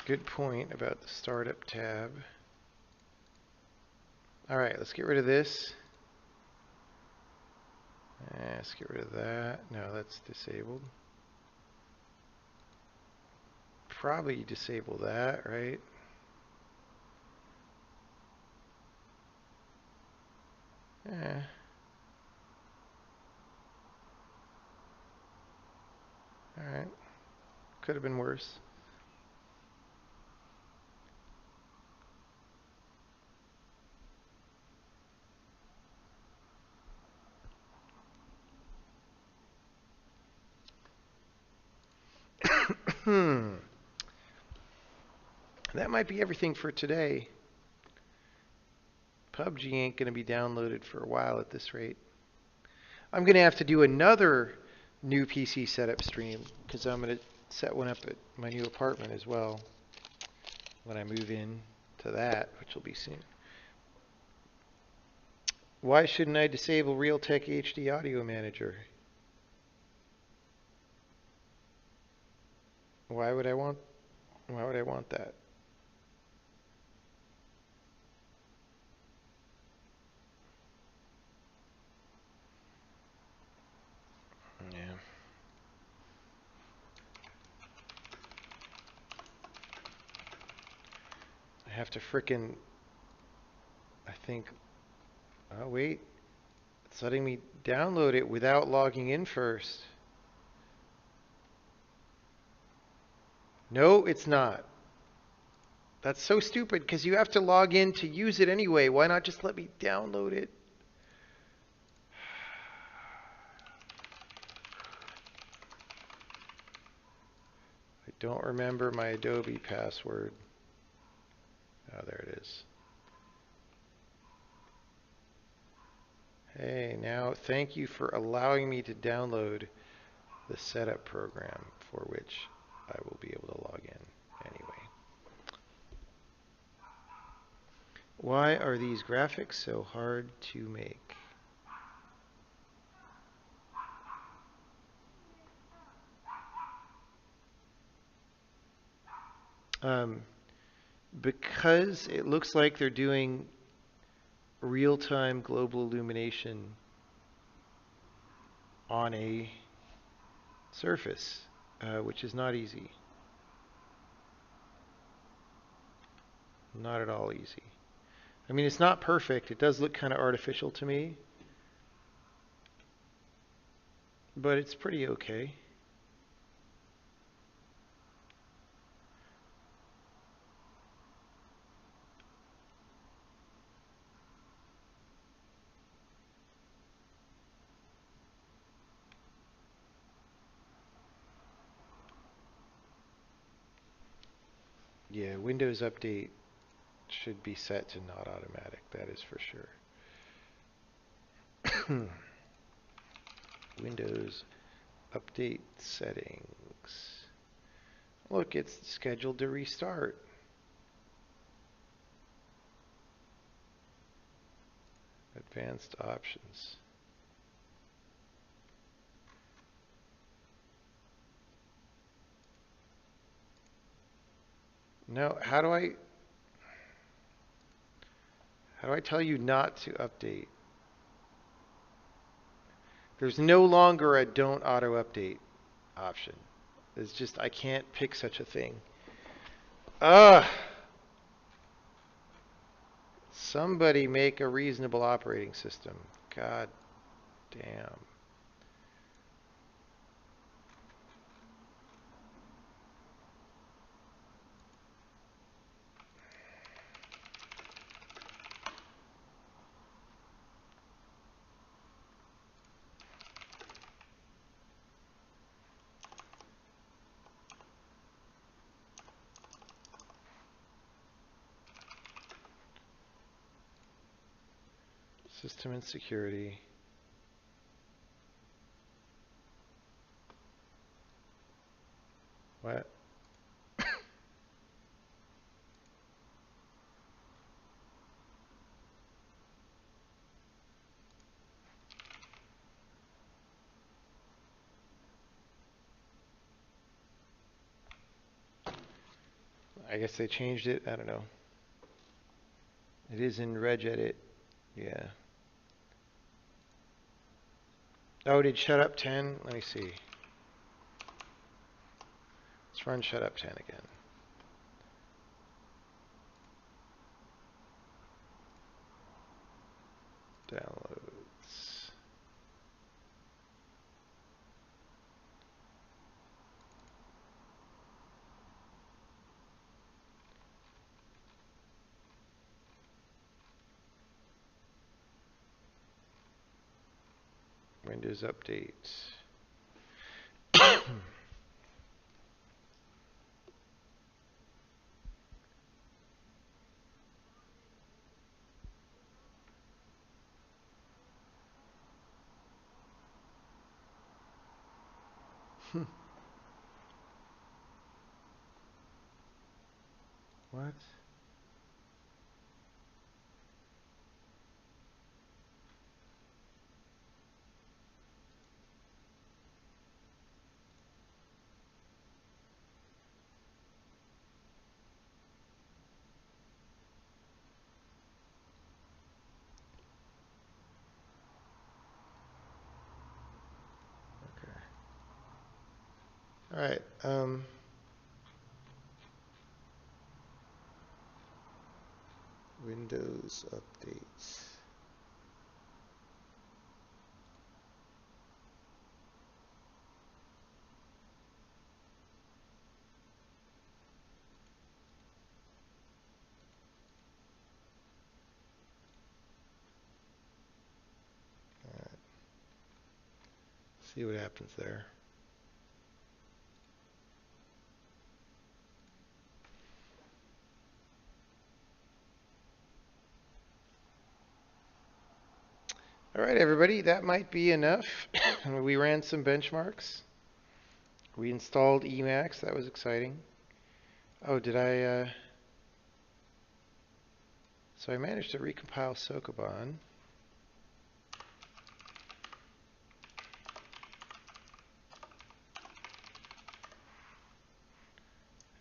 Good point about the startup tab. All right, let's get rid of this. Let's get rid of that. No, that's disabled. Probably disable that, right? Eh. All right. Could have been worse. That might be everything for today. PUBG ain't going to be downloaded for a while at this rate. I'm going to have to do another new PC setup stream because I'm going to set one up at my new apartment as well when I move in to that, which will be soon. Why shouldn't I disable Realtek HD Audio Manager? Why would I want that? Yeah. I have to frickin', I think, oh wait, it's letting me download it without logging in first. No, it's not. That's so stupid because you have to log in to use it anyway. Why not just let me download it? I don't remember my Adobe password. Oh, there it is. Hey, now thank you for allowing me to download the setup program for which I will be able to log in anyway. Why are these graphics so hard to make? Because it looks like they're doing real-time global illumination on a surface, which is not easy. Not at all easy. I mean, it's not perfect. It does look kind of artificial to me, but it's pretty okay. Yeah, Windows Update should be set to not automatic, that is for sure. Windows Update settings. Look, it's scheduled to restart. Advanced options. No, how do I tell you not to update? There's no longer a don't auto update option. It's just I can't pick such a thing. Ugh. Somebody make a reasonable operating system. God damn. System and security. What? I guess they changed it. I don't know. It is in regedit. Yeah. Oh, did shut up 10? Let me see. Let's run shut up 10 again. Downloads. Windows update. What? Okay. All right. Windows updates. All right. See what happens there. All right, everybody, that might be enough. We ran some benchmarks. We installed Emacs. That was exciting. Oh, did I? So I managed to recompile Sokoban.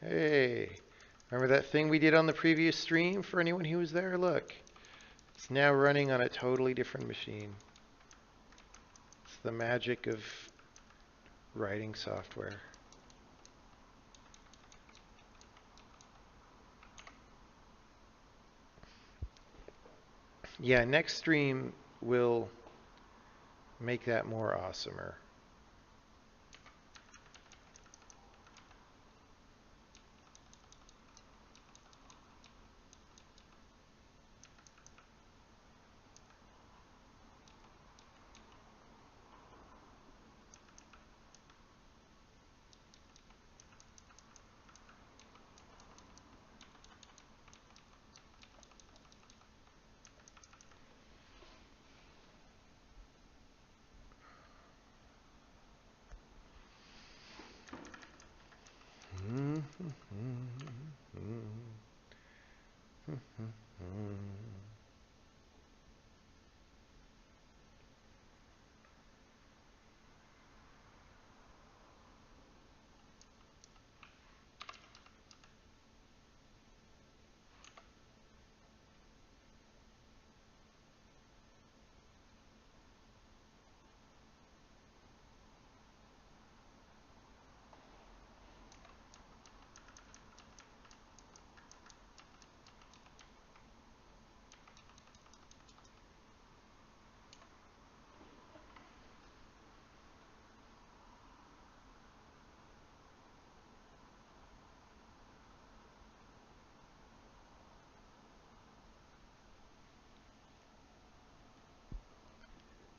Hey, remember that thing we did on the previous stream for anyone who was there? Look, it's now running on a totally different machine. It's the magic of writing software. Yeah, next stream will make that more awesomer.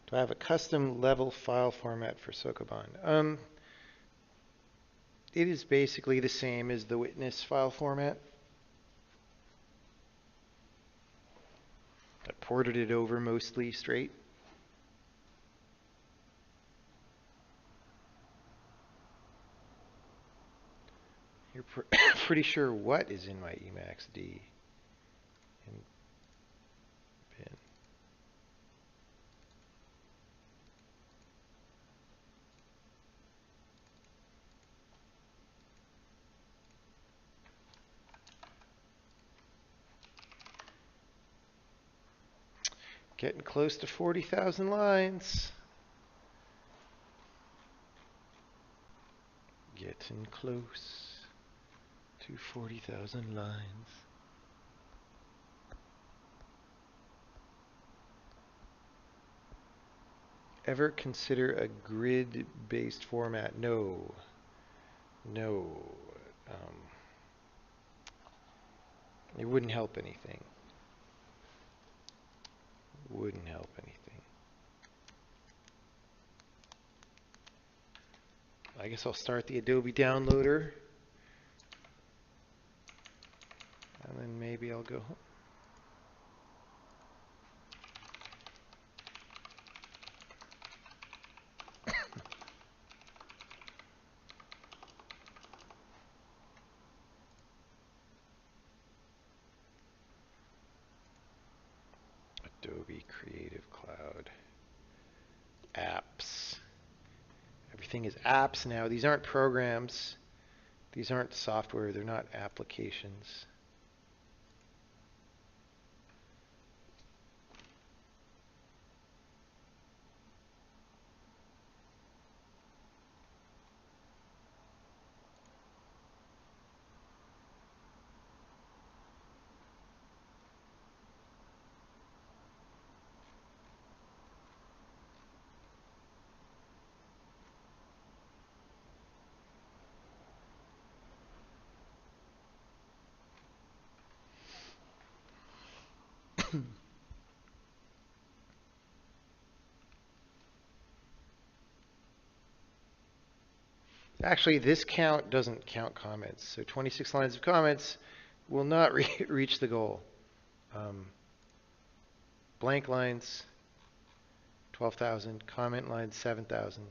Do I have a custom level file format for Sokoban? It is basically the same as the witness file format. I ported it over mostly straight. You're pretty sure what is in my Emacs D in bin. Getting close to 40,000 lines. Getting close to 40,000 lines. Ever consider a grid-based format? No. No. It wouldn't help anything. Wouldn't help anything. I guess I'll start the Adobe downloader. And then maybe I'll go home. Adobe Creative Cloud. Apps. Everything is apps now. These aren't programs. These aren't software. They're not applications. Actually, this count doesn't count comments. So 26 lines of comments will not reach the goal. Blank lines, 12,000. Comment lines, 7,000.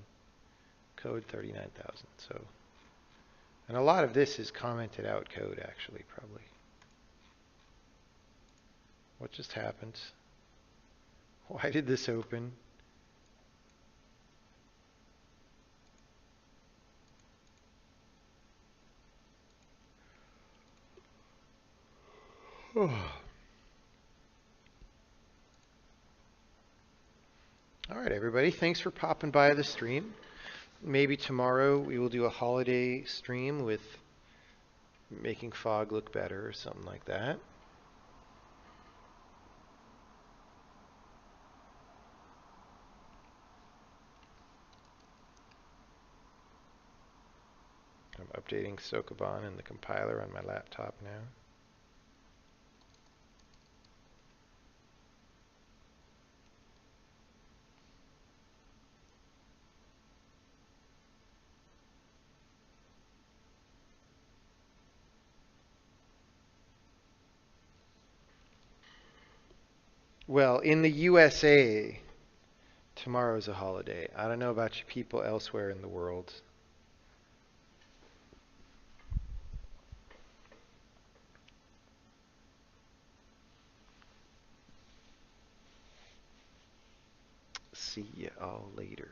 Code, 39,000. So, and a lot of this is commented out code, actually, probably. What just happened? Why did this open? All right, everybody. Thanks for popping by the stream. Maybe tomorrow we will do a holiday stream with making fog look better or something like that. I'm updating Sokoban and the compiler on my laptop now. Well, in the USA, tomorrow's a holiday. I don't know about you people elsewhere in the world. See you all later.